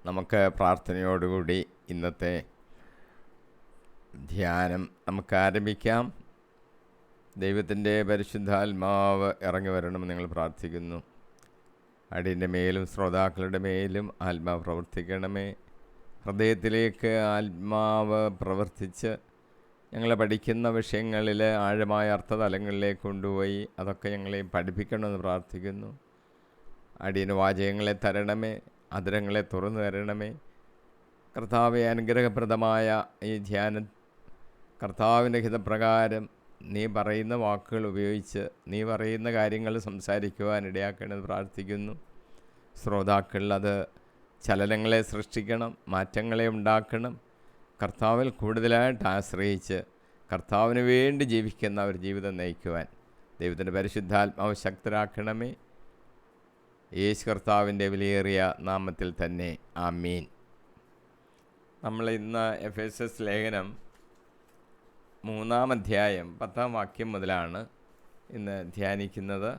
നമുക്ക് പ്രാർത്ഥനയോടുകൂടി ഇന്നത്തെ ധ്യാനം നമുക്ക് ആരംഭിക്കാം. ദൈവത്തിൻ്റെ പരിശുദ്ധാത്മാവ് ഇറങ്ങി വരണമെന്ന് ഞങ്ങൾ പ്രാർത്ഥിക്കുന്നു. അടിയൻ്റെ മേലും ശ്രോതാക്കളുടെ മേലും ആത്മാവ് പ്രവർത്തിക്കണമേ. ഹൃദയത്തിലേക്ക് ആത്മാവ് പ്രവർത്തിച്ച് ഞങ്ങൾ പഠിക്കുന്ന വിഷയങ്ങളിൽ ആഴമായ അർത്ഥതലങ്ങളിലേക്ക് കൊണ്ടുപോയി അതൊക്കെ ഞങ്ങളെ പഠിപ്പിക്കണമെന്ന് പ്രാർത്ഥിക്കുന്നു. അടിയന് വാചകങ്ങളെ തരണമേ, അധരങ്ങളെ തുറന്നു തരണമേ. കർത്താവെ, അനുഗ്രഹപ്രദമായ ഈ ധ്യാനം കർത്താവിൻ്റെ ഹിതപ്രകാരം നീ പറയുന്ന വാക്കുകൾ ഉപയോഗിച്ച് നീ പറയുന്ന കാര്യങ്ങൾ സംസാരിക്കുവാൻ ഇടയാക്കണമെന്ന് പ്രാർത്ഥിക്കുന്നു. ശ്രോതാക്കൾ അത് ചലനങ്ങളെ സൃഷ്ടിക്കണം, മാറ്റങ്ങളെ ഉണ്ടാക്കണം. കർത്താവിൽ കൂടുതലായിട്ട് ആശ്രയിച്ച് കർത്താവിന് വേണ്ടി ജീവിക്കുന്ന ഒരു ജീവിതം നയിക്കുവാൻ ദൈവത്തിൻ്റെ പരിശുദ്ധാത്മാവ് ശക്തരാക്കണമേ. യേശു കർത്താവിൻ്റെ വിലയേറിയ നാമത്തിൽ തന്നെ ആമീൻ. നമ്മൾ ഇന്ന് എഫേസ്യസ് ലേഖനം 3-ാം അധ്യായം 10-ാം വാക്യം മുതലാണ് ഇന്ന് ധ്യാനിക്കുന്നത്.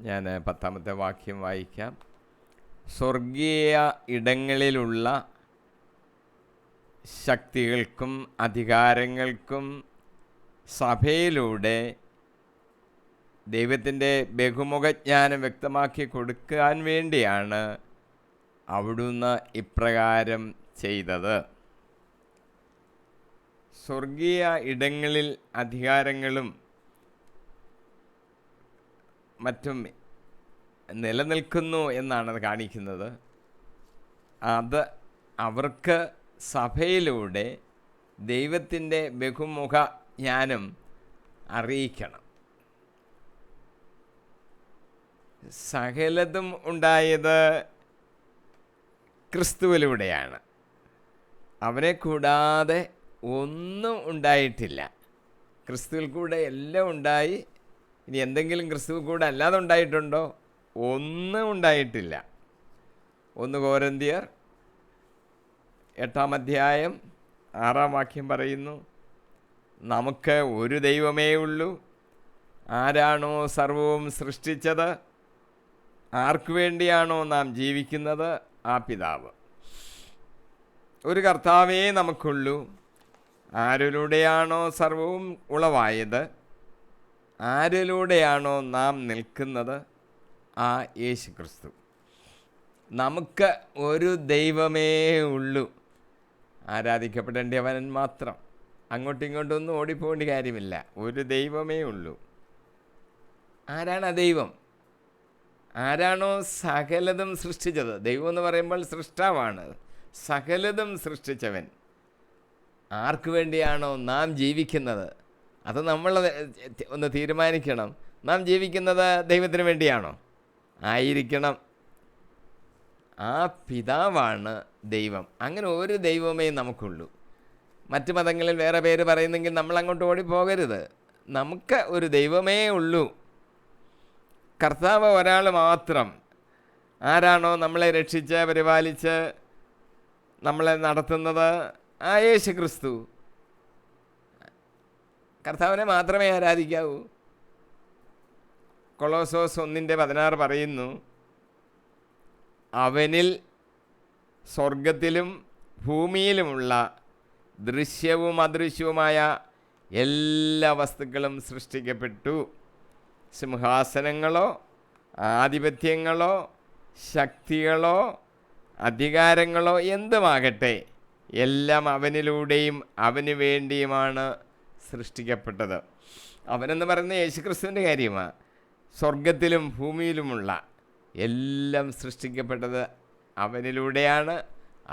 ഞാൻ 10-ാമത്തെ വാക്യം വായിക്കാം. സ്വർഗീയ ഇടങ്ങളിലുള്ള ശക്തികൾക്കും അധികാരങ്ങൾക്കും സഭയിലൂടെ ദൈവത്തിൻ്റെ ബഹുമുഖജ്ഞാനം വ്യക്തമാക്കി കൊടുക്കാൻ വേണ്ടിയാണ് അവിടുന്ന് ഇപ്രകാരം ചെയ്തത്. സ്വർഗീയ ഇടങ്ങളിൽ അധികാരങ്ങളും മറ്റും നിലനിൽക്കുന്നു എന്നാണ് കാണിക്കുന്നത്. അത് അവർക്ക് സഭയിലൂടെ ദൈവത്തിൻ്റെ ബഹുമുഖ ജ്ഞാനം അറിയിക്കണം. സകലതും ഉണ്ടായത് ക്രിസ്തുവിലൂടെയാണ്. അവനെ കൂടാതെ ഒന്നും ഉണ്ടായിട്ടില്ല. ക്രിസ്തുവിൽ കൂടെ എല്ലാം ഉണ്ടായി. ഇനി എന്തെങ്കിലും ക്രിസ്തുവിൽ കൂടെ അല്ലാതെ ഉണ്ടായിട്ടുണ്ടോ? ഒന്നും ഉണ്ടായിട്ടില്ല. 1 കൊരിന്ത്യർ 8-ാം അധ്യായം 6-ാം വാക്യം പറയുന്നു, നമുക്ക് ഒരു ദൈവമേ ഉള്ളൂ. ആരാണോ സർവവും സൃഷ്ടിച്ചത്, ആർക്കു വേണ്ടിയാണോ നാം ജീവിക്കുന്നത്, ആ പിതാവ്. ഒരു കർത്താവേ നമുക്കുള്ളൂ. ആരിലൂടെയാണോ സർവവും ഉളവായത്, ആരിലൂടെയാണോ നാം നിൽക്കുന്നത്, ആ യേശു ക്രിസ്തു. നമുക്ക് ഒരു ദൈവമേ ഉള്ളൂ. ആരാധിക്കപ്പെടേണ്ടവൻ മാത്രം. അങ്ങോട്ടും ഇങ്ങോട്ടൊന്നും ഓടിപ്പോകേണ്ട കാര്യമില്ല. ഒരു ദൈവമേ ഉള്ളൂ. ആരാണ് ആ ദൈവം? ആരാണോ സകലതും സൃഷ്ടിച്ചത്. ദൈവം എന്ന് പറയുമ്പോൾ സൃഷ്ടാവാണ്. സകലതും സൃഷ്ടിച്ചവൻ. ആർക്കു വേണ്ടിയാണോ നാം ജീവിക്കുന്നത്, അത് നമ്മൾ ഒന്ന് തീരുമാനിക്കണം. നാം ജീവിക്കുന്നത് ദൈവത്തിന് വേണ്ടിയാണോ? ആയിരിക്കണം. ആ പിതാവാണ് ദൈവം. അങ്ങനെ ഒരു ദൈവമേ നമുക്കുള്ളൂ. മറ്റ് മതങ്ങളിൽ വേറെ പേര് പറയുന്നെങ്കിൽ നമ്മൾ അങ്ങോട്ട് ഓടിപ്പോകരുത്. നമുക്ക് ഒരു ദൈവമേ ഉള്ളൂ. കർത്താവ് ഒരാൾ മാത്രം. ആരാണോ നമ്മളെ രക്ഷിച്ച് പരിപാലിച്ച് നമ്മളെ നടത്തുന്നത്, ആ യേശു ക്രിസ്തു. കർത്താവിനെ മാത്രമേ ആരാധിക്കാവൂ. കൊളോസോസ് 1:16 പറയുന്നു, അവനിൽ സ്വർഗത്തിലും ഭൂമിയിലുമുള്ള ദൃശ്യവും അദൃശ്യവുമായ എല്ലാ വസ്തുക്കളും സൃഷ്ടിക്കപ്പെട്ടു. സിംഹാസനങ്ങളോ ആധിപത്യങ്ങളോ ശക്തികളോ അധികാരങ്ങളോ എന്തുമാകട്ടെ, എല്ലാം അവനിലൂടെയും അവന് വേണ്ടിയുമാണ് സൃഷ്ടിക്കപ്പെട്ടത്. അവനെന്ന് പറയുന്ന യേശുക്രിസ്തുവിൻ്റെ കാര്യമാണ്. സ്വർഗത്തിലും ഭൂമിയിലുമുള്ള എല്ലാം സൃഷ്ടിക്കപ്പെട്ടത് അവനിലൂടെയാണ്,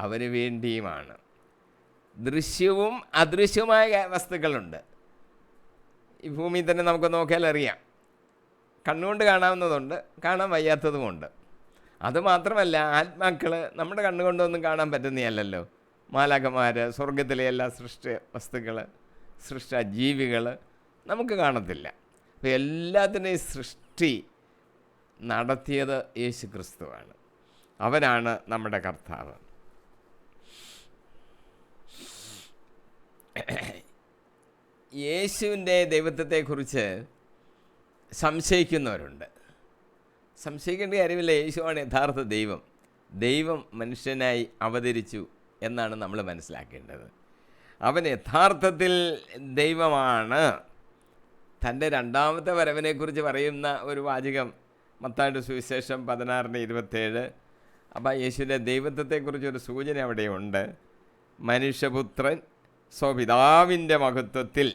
അവന് വേണ്ടിയുമാണ്. ദൃശ്യവും അദൃശ്യവുമായ വസ്തുക്കളുണ്ട്. ഈ ഭൂമിയിൽ തന്നെ നമുക്ക് നോക്കിയാൽ അറിയാം. കണ്ണുകൊണ്ട് കാണാവുന്നതുണ്ട്, കാണാൻ വയ്യാത്തതുമുണ്ട്. അതുമാത്രമല്ല, ആത്മാക്കൾ നമ്മുടെ കണ്ണുകൊണ്ടൊന്നും കാണാൻ പറ്റുന്നതല്ലല്ലോ. മാലാഖമാർ, സ്വർഗത്തിലെ എല്ലാ വസ്തുക്കൾ, ജീവികൾ നമുക്ക് കാണത്തില്ല. അപ്പോൾ എല്ലാത്തിനെയും സൃഷ്ടി നടത്തിയത് യേശു ക്രിസ്തുവാണ്. അവനാണ് നമ്മുടെ കർത്താവ്. യേശുവിൻ്റെ ദൈവത്വത്തെക്കുറിച്ച് സംശയിക്കുന്നവരുണ്ട്. സംശയിക്കേണ്ട കാര്യമില്ല. യേശുവാണ് യഥാർത്ഥ ദൈവം. ദൈവം മനുഷ്യനായി അവതരിച്ചു എന്നാണ് നമ്മൾ മനസ്സിലാക്കേണ്ടത്. അവൻ യഥാർത്ഥത്തിൽ ദൈവമാണ്. തൻ്റെ രണ്ടാമത്തെ വരവിനെക്കുറിച്ച് പറയുന്ന ഒരു വാചകം മത്തായിയുടെ സുവിശേഷം 16:27. അപ്പോൾ യേശുവിൻ്റെ ദൈവത്വത്തെക്കുറിച്ചൊരു സൂചന അവിടെയുണ്ട്. മനുഷ്യപുത്രൻ സ്വപിതാവിൻ്റെ മഹത്വത്തിൽ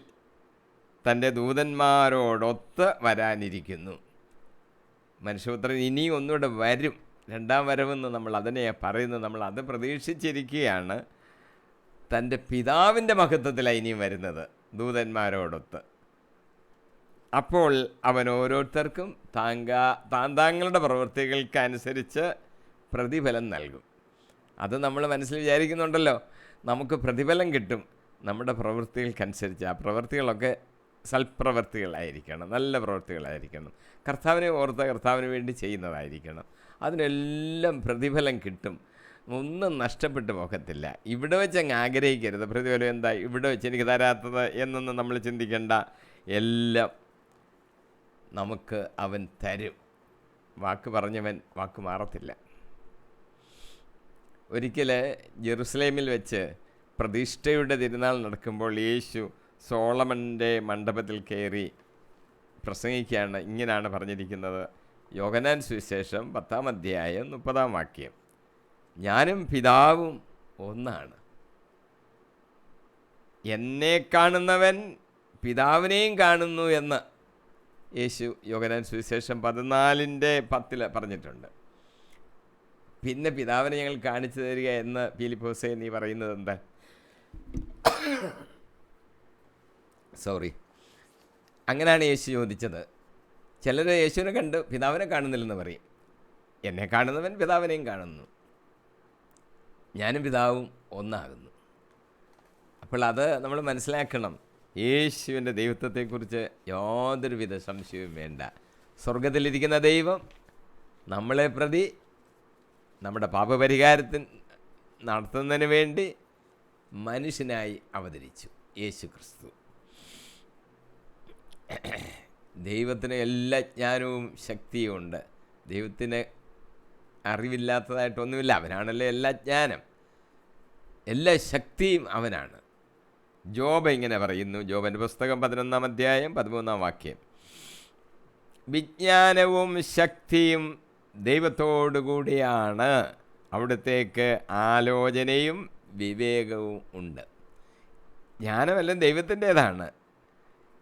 തൻ്റെ ദൂതന്മാരോടൊത്ത് വരാനിരിക്കുന്നു. മനുഷ്യപുത്രൻ ഇനിയും ഒന്നുകൂടെ വരും, രണ്ടാം വരവെന്ന് നമ്മൾ അതിനെ പറയുന്നത്. നമ്മൾ അത് പ്രതീക്ഷിച്ചിരിക്കുകയാണ്. തൻ്റെ പിതാവിൻ്റെ മഹത്വത്തിലാണ് ഇനിയും വരുന്നത്, ദൂതന്മാരോടൊത്ത്. അപ്പോൾ അവൻ ഓരോരുത്തർക്കും താങ്കളുടെ പ്രവൃത്തികൾക്കനുസരിച്ച് പ്രതിഫലം നൽകും. അത് നമ്മൾ മനസ്സിൽ വിചാരിക്കുന്നുണ്ടല്ലോ, നമുക്ക് പ്രതിഫലം കിട്ടും നമ്മുടെ പ്രവൃത്തികൾക്കനുസരിച്ച്. ആ പ്രവൃത്തികളൊക്കെ സൽപ്രവൃത്തികളായിരിക്കണം, നല്ല പ്രവൃത്തികളായിരിക്കണം, കർത്താവിനെ ഓർത്ത് കർത്താവിന് വേണ്ടി ചെയ്യുന്നതായിരിക്കണം. അതിനെല്ലാം പ്രതിഫലം കിട്ടും, ഒന്നും നഷ്ടപ്പെട്ടു പോകത്തില്ല. ഇവിടെ വെച്ച് അങ്ങ് ആഗ്രഹിക്കരുത് പ്രതിഫലം എന്താ ഇവിടെ വെച്ച് എനിക്ക് തരാത്തത് എന്നൊന്നും നമ്മൾ ചിന്തിക്കേണ്ട. എല്ലാം നമുക്ക് അവൻ തരും. വാക്ക് പറഞ്ഞവൻ വാക്ക് മാറത്തില്ല. ഒരിക്കൽ ജെറുസലേമിൽ വെച്ച് പ്രതിഷ്ഠയുടെ തിരുനാൾ നടക്കുമ്പോൾ യേശു സോളമൻ്റെ മണ്ഡപത്തിൽ കയറി പ്രസംഗിക്കുകയാണ്. ഇങ്ങനെയാണ് പറഞ്ഞിരിക്കുന്നത്, യോഹന്നാൻ സുവിശേഷം 10:30. ഞാനും പിതാവും ഒന്നാണ്. എന്നെ കാണുന്നവൻ പിതാവിനെയും കാണുന്നു എന്ന് യേശു യോഹന്നാൻ സുവിശേഷം 14:10 പറഞ്ഞിട്ടുണ്ട്. പിന്നെ പിതാവിനെ ഞങ്ങൾ കാണിച്ചു തരിക എന്ന് ഫിലിപ്പോസേ നീ പറയുന്നത് എന്താ? അങ്ങനെയാണ് യേശു ചോദിച്ചത്. ചിലർ യേശുവിനെ കണ്ട് പിതാവിനെ കാണുന്നില്ലെന്ന് പറയും. എന്നെ കാണുന്നവൻ പിതാവിനെയും കാണുന്നു, ഞാനും പിതാവും ഒന്നാകുന്നു. അപ്പോൾ അത് നമ്മൾ മനസ്സിലാക്കണം. യേശുവിൻ്റെ ദൈവത്വത്തെക്കുറിച്ച് യാതൊരുവിധ സംശയവും വേണ്ട. സ്വർഗത്തിലിരിക്കുന്ന ദൈവം നമ്മളെ പ്രതി നമ്മുടെ പാപപരിഹാരത്തിന് നടത്തുന്നതിന് വേണ്ടി മനുഷ്യനായി അവതരിച്ചു യേശു ക്രിസ്തു. ദൈവത്തിന് എല്ലാ ജ്ഞാനവും ശക്തിയും ഉണ്ട്. ദൈവത്തിന് അറിവില്ലാത്തതായിട്ടൊന്നുമില്ല. അവനാണല്ലോ എല്ലാ ജ്ഞാനം, എല്ലാ ശക്തിയും അവനാണ്. ജോബ് ഇങ്ങനെ പറയുന്നു, ജോബിൻ്റെ പുസ്തകം 11:13. വിജ്ഞാനവും ശക്തിയും ദൈവത്തോടുകൂടിയാണ്, അവിടത്തേക്ക് ആലോചനയും വിവേകവും ഉണ്ട്. ജ്ഞാനമെല്ലാം ദൈവത്തിൻ്റേതാണ്.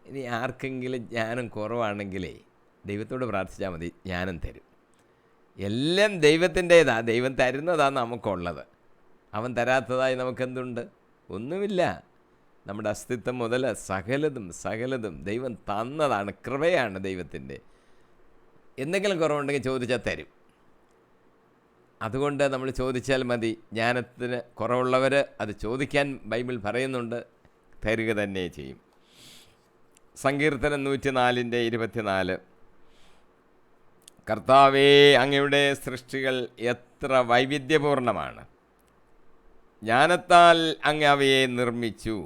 ഇനി ആർക്കെങ്കിലും ജ്ഞാനം കുറവാണെങ്കിലേ ദൈവത്തോട് പ്രാർത്ഥിച്ചാൽ മതി, ജ്ഞാനം തരും. എല്ലാം ദൈവത്തിൻ്റേതാണ്, ദൈവം തരുന്നതാണ് നമുക്കുള്ളത്. അവൻ തരാത്തതായി നമുക്കെന്തുണ്ട്? ഒന്നുമില്ല. നമ്മുടെ അസ്തിത്വം മുതൽ സകലതും ദൈവം തന്നതാണ്, കൃപയാണ് ദൈവത്തിൻ്റെ. എന്തെങ്കിലും കുറവുണ്ടെങ്കിൽ ചോദിച്ചാൽ തരും. അതുകൊണ്ട് നമ്മൾ ചോദിച്ചാൽ മതി. ജ്ഞാനത്തിന് കുറവുള്ളവർ അത് ചോദിക്കാൻ ബൈബിൾ പറയുന്നുണ്ട്, തരിക തന്നെ ചെയ്യും. സങ്കീർത്തനം 104:24. കർത്താവേ, അങ്ങയുടെ സൃഷ്ടികൾ എത്ര വൈവിധ്യപൂർണമാണ്, ജ്ഞാനത്താൽ അങ്ങ് അവയെ നിർമ്മിച്ചു,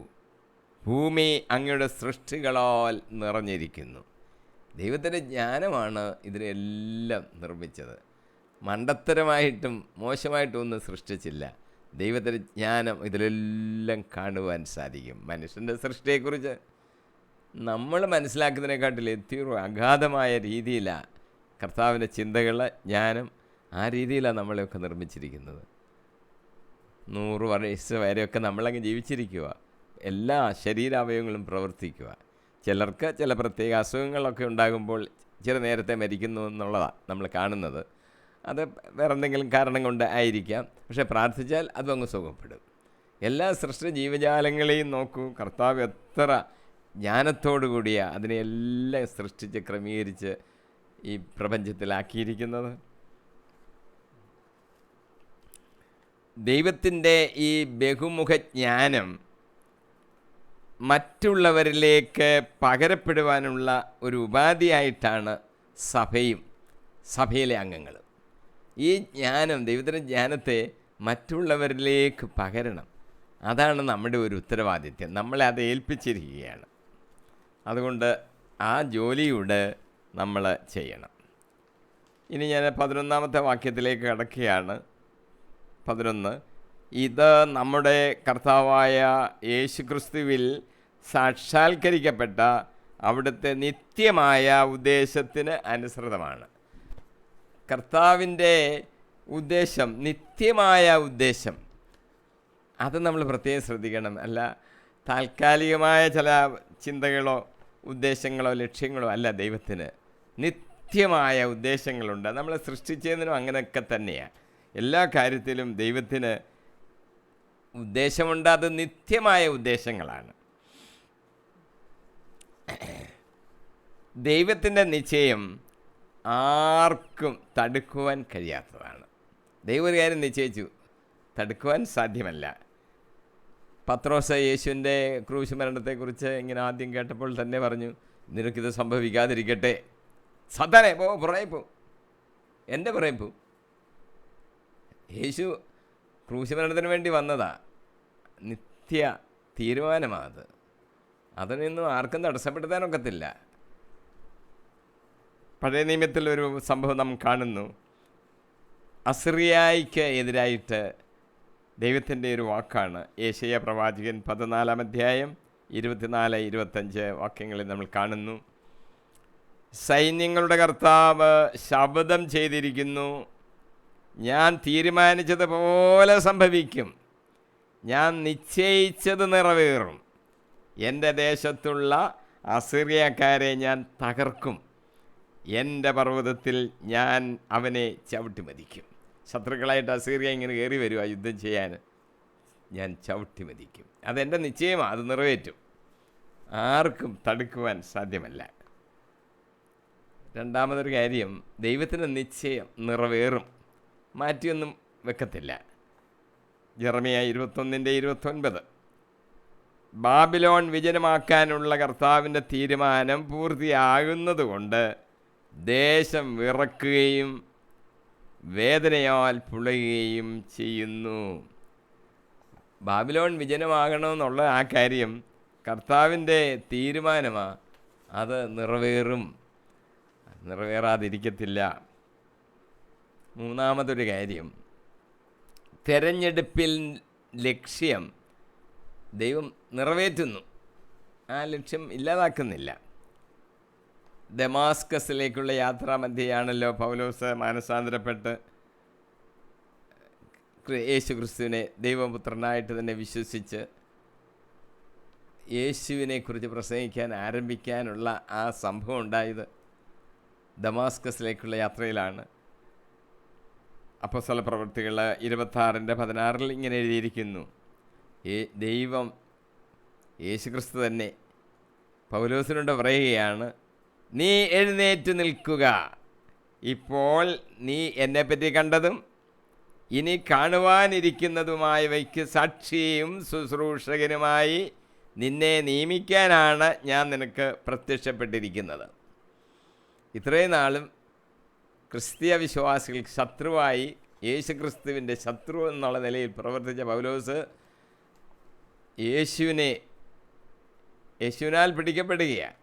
ഭൂമി അങ്ങയുടെ സൃഷ്ടികളാൽ നിറഞ്ഞിരിക്കുന്നു. ദൈവത്തിൻ്റെ ജ്ഞാനമാണ് ഇതിനെല്ലാം നിർമ്മിച്ചത്. മണ്ടത്തരമായിട്ടും മോശമായിട്ടും ഒന്നും സൃഷ്ടിച്ചില്ല. ദൈവത്തിൻ്റെ ജ്ഞാനം ഇതിലെല്ലാം കാണുവാൻ സാധിക്കും. മനുഷ്യൻ്റെ സൃഷ്ടിയെക്കുറിച്ച് നമ്മൾ മനസ്സിലാക്കുന്നതിനെക്കാട്ടിൽ എത്തിയൊരു അഗാധമായ രീതിയിലാണ് കർത്താവിൻ്റെ ചിന്തകൾ, ജ്ഞാനം. ആ രീതിയിലാണ് നമ്മളെയൊക്കെ നിർമ്മിച്ചിരിക്കുന്നത്. 100 വയസ്സ് വരെയൊക്കെ നമ്മളങ്ങ് ജീവിച്ചിരിക്കുക, എല്ലാ ശരീരാവയവങ്ങളും പ്രവർത്തിക്കുക. ചിലർക്ക് ചില പ്രത്യേക അസുഖങ്ങളൊക്കെ ഉണ്ടാകുമ്പോൾ ചില നേരത്തെ മരിക്കുന്നു എന്നുള്ളതാണ് നമ്മൾ കാണുന്നത്. അത് വേറെ എന്തെങ്കിലും കാരണം കൊണ്ട് ആയിരിക്കാം. പക്ഷേ പ്രാർത്ഥിച്ചാൽ അതും അങ്ങ് സുഖപ്പെടും. എല്ലാ സൃഷ്ടി ജീവജാലങ്ങളെയും നോക്കൂ, കർത്താവ് എത്ര ജ്ഞാനത്തോടു കൂടിയാണ് അതിനെല്ലാം സൃഷ്ടിച്ച് ക്രമീകരിച്ച് ഈ പ്രപഞ്ചത്തിലാക്കിയിരിക്കുന്നത്. ദൈവത്തിൻ്റെ ഈ ബഹുമുഖ ജ്ഞാനം മറ്റുള്ളവരിലേക്ക് പകരപ്പെടുവാനുള്ള ഒരു ഉപാധിയായിട്ടാണ് സഭയിലെ അംഗങ്ങൾ. ഈ ജ്ഞാനം, ദൈവത്തിൻ്റെ ജ്ഞാനത്തെ മറ്റുള്ളവരിലേക്ക് പകരണം. അതാണ് നമ്മുടെ ഒരു ഉത്തരവാദിത്യം. നമ്മളെ അത് ഏൽപ്പിച്ചിരിക്കുകയാണ്. അതുകൊണ്ട് ആ ജോലിയൂടെ നമ്മൾ ചെയ്യണം. ഇനി ഞാൻ 11ാമത്തെ വാക്യത്തിലേക്ക് കടക്കുകയാണ്. 11. ഇത് നമ്മുടെ കർത്താവായ യേശുക്രിസ്തുവിൽ സാക്ഷാത്കരിക്കപ്പെട്ട അവിടുത്തെ നിത്യമായ ഉദ്ദേശത്തിന് അനുസൃതമാണ്. കർത്താവിൻ്റെ ഉദ്ദേശം, നിത്യമായ ഉദ്ദേശം, അത് നമ്മൾ പ്രത്യേകം ശ്രദ്ധിക്കണം. അല്ല താൽക്കാലികമായ ചില ചിന്തകളോ ഉദ്ദേശങ്ങളോ ലക്ഷ്യങ്ങളോ അല്ല. ദൈവത്തിന് നിത്യമായ ഉദ്ദേശങ്ങളുണ്ട്. നമ്മളെ സൃഷ്ടിച്ചതിനും അങ്ങനെയൊക്കെ തന്നെയാണ്. എല്ലാ കാര്യത്തിലും ദൈവത്തിന് ഉദ്ദേശമുണ്ട്. അത് നിത്യമായ ഉദ്ദേശങ്ങളാണ്. ദൈവത്തിൻ്റെ നിശ്ചയം ആർക്കും തടുക്കുവാൻ കഴിയാത്തതാണ്. ദൈവം ഒരു കാര്യം നിശ്ചയിച്ചു, തടുക്കുവാൻ സാധ്യമല്ല. പത്രോസ് യേശുവിൻ്റെ ക്രൂശ് മരണത്തെക്കുറിച്ച് ഇങ്ങനെ ആദ്യം കേട്ടപ്പോൾ തന്നെ പറഞ്ഞു, നിനക്കിത് സംഭവിക്കാതിരിക്കട്ടെ, സാത്താനെ പുറകെ പോ, എൻ്റെ പുറകെ പോ. യേശു ക്രൂശ് മരണത്തിന് വേണ്ടി വന്നതാ. നിത്യ തീരുമാനമാണ്. അതിനൊന്നും ആർക്കും തടസ്സപ്പെടുത്താനൊക്കത്തില്ല. പഴയ നിയമത്തിൽ ഒരു സംഭവം നാം കാണുന്നു. അസിറിയായിക്ക് എതിരായിട്ട് ദൈവത്തിൻ്റെ ഒരു വാക്കാണ്. യേശയ്യാ പ്രവാചകൻ 14-ാം അധ്യായം 24-25 വാക്യങ്ങളിൽ നമ്മൾ കാണുന്നു. സൈന്യങ്ങളുടെ കർത്താവ് ശപഥം ചെയ്തിരിക്കുന്നു, ഞാൻ തീരുമാനിച്ചതുപോലെ സംഭവിക്കും, ഞാൻ നിശ്ചയിച്ചത് നിറവേറും, എൻ്റെ ദേശത്തുള്ള അസിറിയക്കാരെ ഞാൻ തകർക്കും, എൻ്റെ പർവ്വതത്തിൽ ഞാൻ അവനെ ചവിട്ടിമതിക്കും. ശത്രുക്കളായിട്ട് അസീറിയ ഇങ്ങനെ കയറി വരുക യുദ്ധം ചെയ്യാൻ, ഞാൻ ചവിട്ടിമതിക്കും. അതെൻ്റെ നിശ്ചയമാണ്, അത് നിറവേറ്റും, ആർക്കും തടുക്കുവാൻ സാധ്യമല്ല. രണ്ടാമതൊരു കാര്യം, ദൈവത്തിൻ്റെ നിശ്ചയം നിറവേറും, മാറ്റിയൊന്നും വെക്കത്തില്ല. ജെറമ്യാ 21:29 ബാബിലോൺ വിജനമാക്കാനുള്ള കർത്താവിൻ്റെ തീരുമാനം പൂർത്തിയാകുന്നതുകൊണ്ട് ദേശം വിറക്കുകയും വേദനയാൽ പുളയുകയും ചെയ്യുന്നു. ബാബിലോൺ വിജനമാകണമെന്നുള്ള ആ കാര്യം കർത്താവിൻ്റെ തീരുമാനമാണ്. അത് നിറവേറും, നിറവേറാതിരിക്കത്തില്ല. മൂന്നാമതൊരു കാര്യം, തെരഞ്ഞെടുപ്പിൽ ലക്ഷ്യം ദൈവം നിറവേറ്റുന്നു, ആ ലക്ഷ്യം ഇല്ലാതാക്കുന്നില്ല. ദമാസ്കസിലേക്കുള്ള യാത്രാമധ്യയാണല്ലോ പൗലോസ് മാനസാന്തരപ്പെട്ട് യേശു ക്രിസ്തുവിനെ ദൈവപുത്രനായിട്ട് തന്നെ വിശ്വസിച്ച് യേശുവിനെക്കുറിച്ച് പ്രസംഗിക്കാൻ ആരംഭിക്കാനുള്ള ആ സംഭവം ഉണ്ടായത് ദമാസ്കസിലേക്കുള്ള യാത്രയിലാണ്. അപ്പോസ്തല പ്രവൃത്തികൾ 26:16 ഇങ്ങനെ എഴുതിയിരിക്കുന്നു. ദൈവം യേശുക്രിസ്തു തന്നെ പൗലോസിനോട് പറയുകയാണ്, നീ എഴുന്നേറ്റ് നിൽക്കുക, ഇപ്പോൾ നീ എന്നെപ്പറ്റി കണ്ടതും ഇനി കാണുവാനിരിക്കുന്നതുമായവയ്ക്ക് സാക്ഷിയും ശുശ്രൂഷകനുമായി നിന്നെ നിയമിക്കാനാണ് ഞാൻ നിനക്ക് പ്രത്യക്ഷപ്പെട്ടിരിക്കുന്നത്. ഇത്രയും നാളും ക്രിസ്തീയ വിശ്വാസികൾക്ക് ശത്രുവായി യേശുക്രിസ്തുവിൻ്റെ ശത്രു എന്നുള്ള നിലയിൽ പ്രവർത്തിച്ച പൗലോസ് യേശുവിനാൽ പിടിക്കപ്പെടുകയാണ്.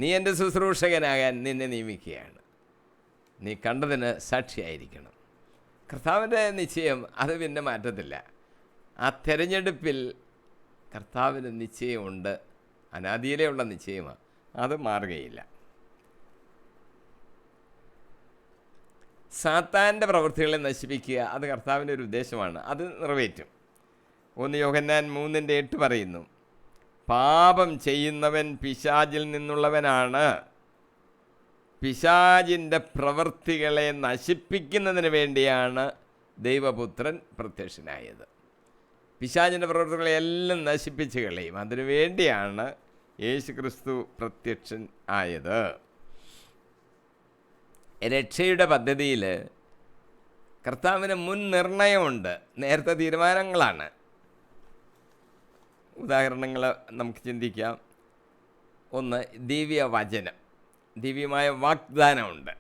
നീ എൻ്റെ ശുശ്രൂഷകനാകാൻ നിന്നെ നിയമിക്കുകയാണ്, നീ കണ്ടതിന് സാക്ഷിയായിരിക്കണം. കർത്താവിൻ്റെ നിശ്ചയം അത് പിന്നെ മാറ്റത്തില്ല. ആ തെരഞ്ഞെടുപ്പിൽ കർത്താവിന് നിശ്ചയമുണ്ട്, അനാദിയിലുള്ള നിശ്ചയമാണ്, അത് മാറുകയില്ല. സാത്താൻ്റെ പ്രവൃത്തികളെ നശിപ്പിക്കുക, അത് കർത്താവിൻ്റെ ഒരു ഉദ്ദേശമാണ്, അത് നിറവേറ്റും. 1 യോഹന്നാൻ 3:8 പറയുന്നു, പാപം ചെയ്യുന്നവൻ പിശാചിൽ നിന്നുള്ളവനാണ്, പിശാചിൻ്റെ പ്രവൃത്തികളെ നശിപ്പിക്കുന്നതിന് വേണ്ടിയാണ് ദൈവപുത്രൻ പ്രത്യക്ഷനായത്. പിശാചിൻ്റെ പ്രവൃത്തികളെ എല്ലാം നശിപ്പിച്ച് കളയും, അതിനു വേണ്ടിയാണ് യേശുക്രിസ്തു പ്രത്യക്ഷൻ ആയത്. രക്ഷയുടെ പദ്ധതിയിൽ കർത്താവിന് മുൻ നിർണയമുണ്ട്, നേരത്തെ തീരുമാനങ്ങളാണ്. ഉദാഹരണങ്ങൾ നമുക്ക് ചിന്തിക്കാം. ഒന്ന്, ദിവ്യവചനം, ദിവ്യമായ വാഗ്ദാനമുണ്ട്.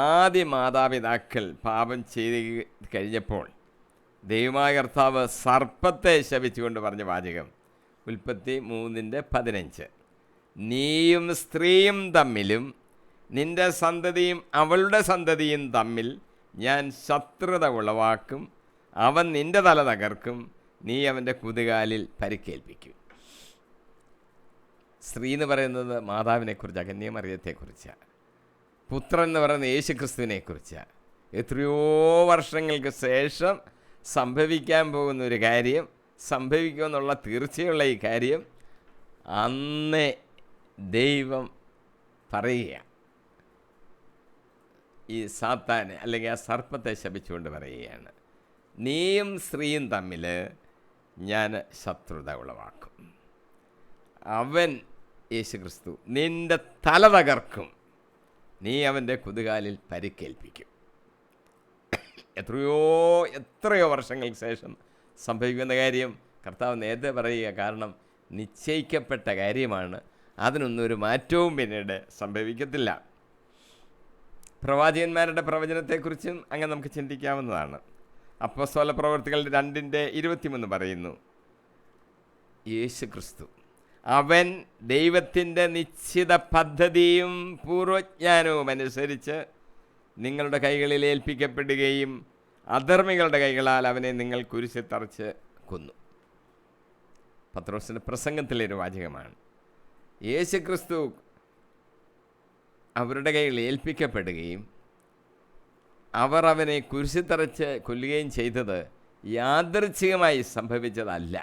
ആദ്യ മാതാപിതാക്കൾ പാപം ചെയ്ത് കഴിഞ്ഞപ്പോൾ ദൈവമായ കർത്താവ് സർപ്പത്തെ ശപിച്ചുകൊണ്ട് പറഞ്ഞ വാചകം ഉൽപ്പത്തി 3:15, നീയും സ്ത്രീയും തമ്മിലും നിൻ്റെ സന്തതിയും അവളുടെ സന്തതിയും തമ്മിൽ ഞാൻ ശത്രുത ഉളവാക്കും, അവൻ നിന്റെ തല തകർക്കും, നീ അവൻ്റെ കുതികാലിൽ പരിക്കേൽപ്പിക്കും. സ്ത്രീ എന്ന് പറയുന്നത് മാതാവിനെക്കുറിച്ചാണ്, കന്യാമറിയത്തെക്കുറിച്ചാണ്. പുത്രൻ എന്ന് പറയുന്നത് യേശുക്രിസ്തുവിനെക്കുറിച്ചാണ്. എത്രയോ വർഷങ്ങൾക്ക് ശേഷം സംഭവിക്കാൻ പോകുന്ന ഒരു കാര്യം, സംഭവിക്കുമെന്നുള്ള തീർച്ചയുള്ള ഈ കാര്യം അന്നേ ദൈവം പറയുക. ഈ സാത്താനെ അല്ലെങ്കിൽ ആ സർപ്പത്തെ ശപിച്ചുകൊണ്ട് പറയുകയാണ്, നീയും സ്ത്രീയും തമ്മിൽ ഞാൻ ശത്രുത ഉളവാക്കും. അവൻ യേശുക്രിസ്തു നിന്റെ തല തകർക്കും, നീ അവൻ്റെ കുതികാലിൽ പരിക്കേൽപ്പിക്കും. എത്രയോ വർഷങ്ങൾക്ക് ശേഷം സംഭവിക്കുന്ന കാര്യം കർത്താവ് നേരത്തെ പറയുക. കാരണം നിശ്ചയിക്കപ്പെട്ട കാര്യമാണ്, അതിനൊന്നും ഒരു മാറ്റവും പിന്നീട് സംഭവിക്കത്തില്ല. പ്രവാചകന്മാരുടെ പ്രവചനത്തെക്കുറിച്ചും അങ്ങനെ നമുക്ക് ചിന്തിക്കാവുന്നതാണ്. അപ്പോസ്തല പ്രവൃത്തികൾ 2:23 പറയുന്നു, യേശുക്രിസ്തു അവൻ ദൈവത്തിൻ്റെ നിശ്ചിത പദ്ധതിയും പൂർവജ്ഞാനവും അനുസരിച്ച് നിങ്ങളുടെ കൈകളിൽ ഏൽപ്പിക്കപ്പെടുകയും അധർമ്മികളുടെ കൈകളാൽ അവനെ നിങ്ങൾ കുരിശിൽ തറച്ച് കൊന്നു. പത്രോസിൻ്റെ പ്രസംഗത്തിലെ ഒരു വാചകമാണ്. യേശുക്രിസ്തു അവരുടെ കൈകളിൽ ഏൽപ്പിക്കപ്പെടുകയും അവർ അവനെ കുരിശിൽ തറച്ച് കൊല്ലുകയും ചെയ്തത് യാദൃച്ഛികമായി സംഭവിച്ചതല്ല,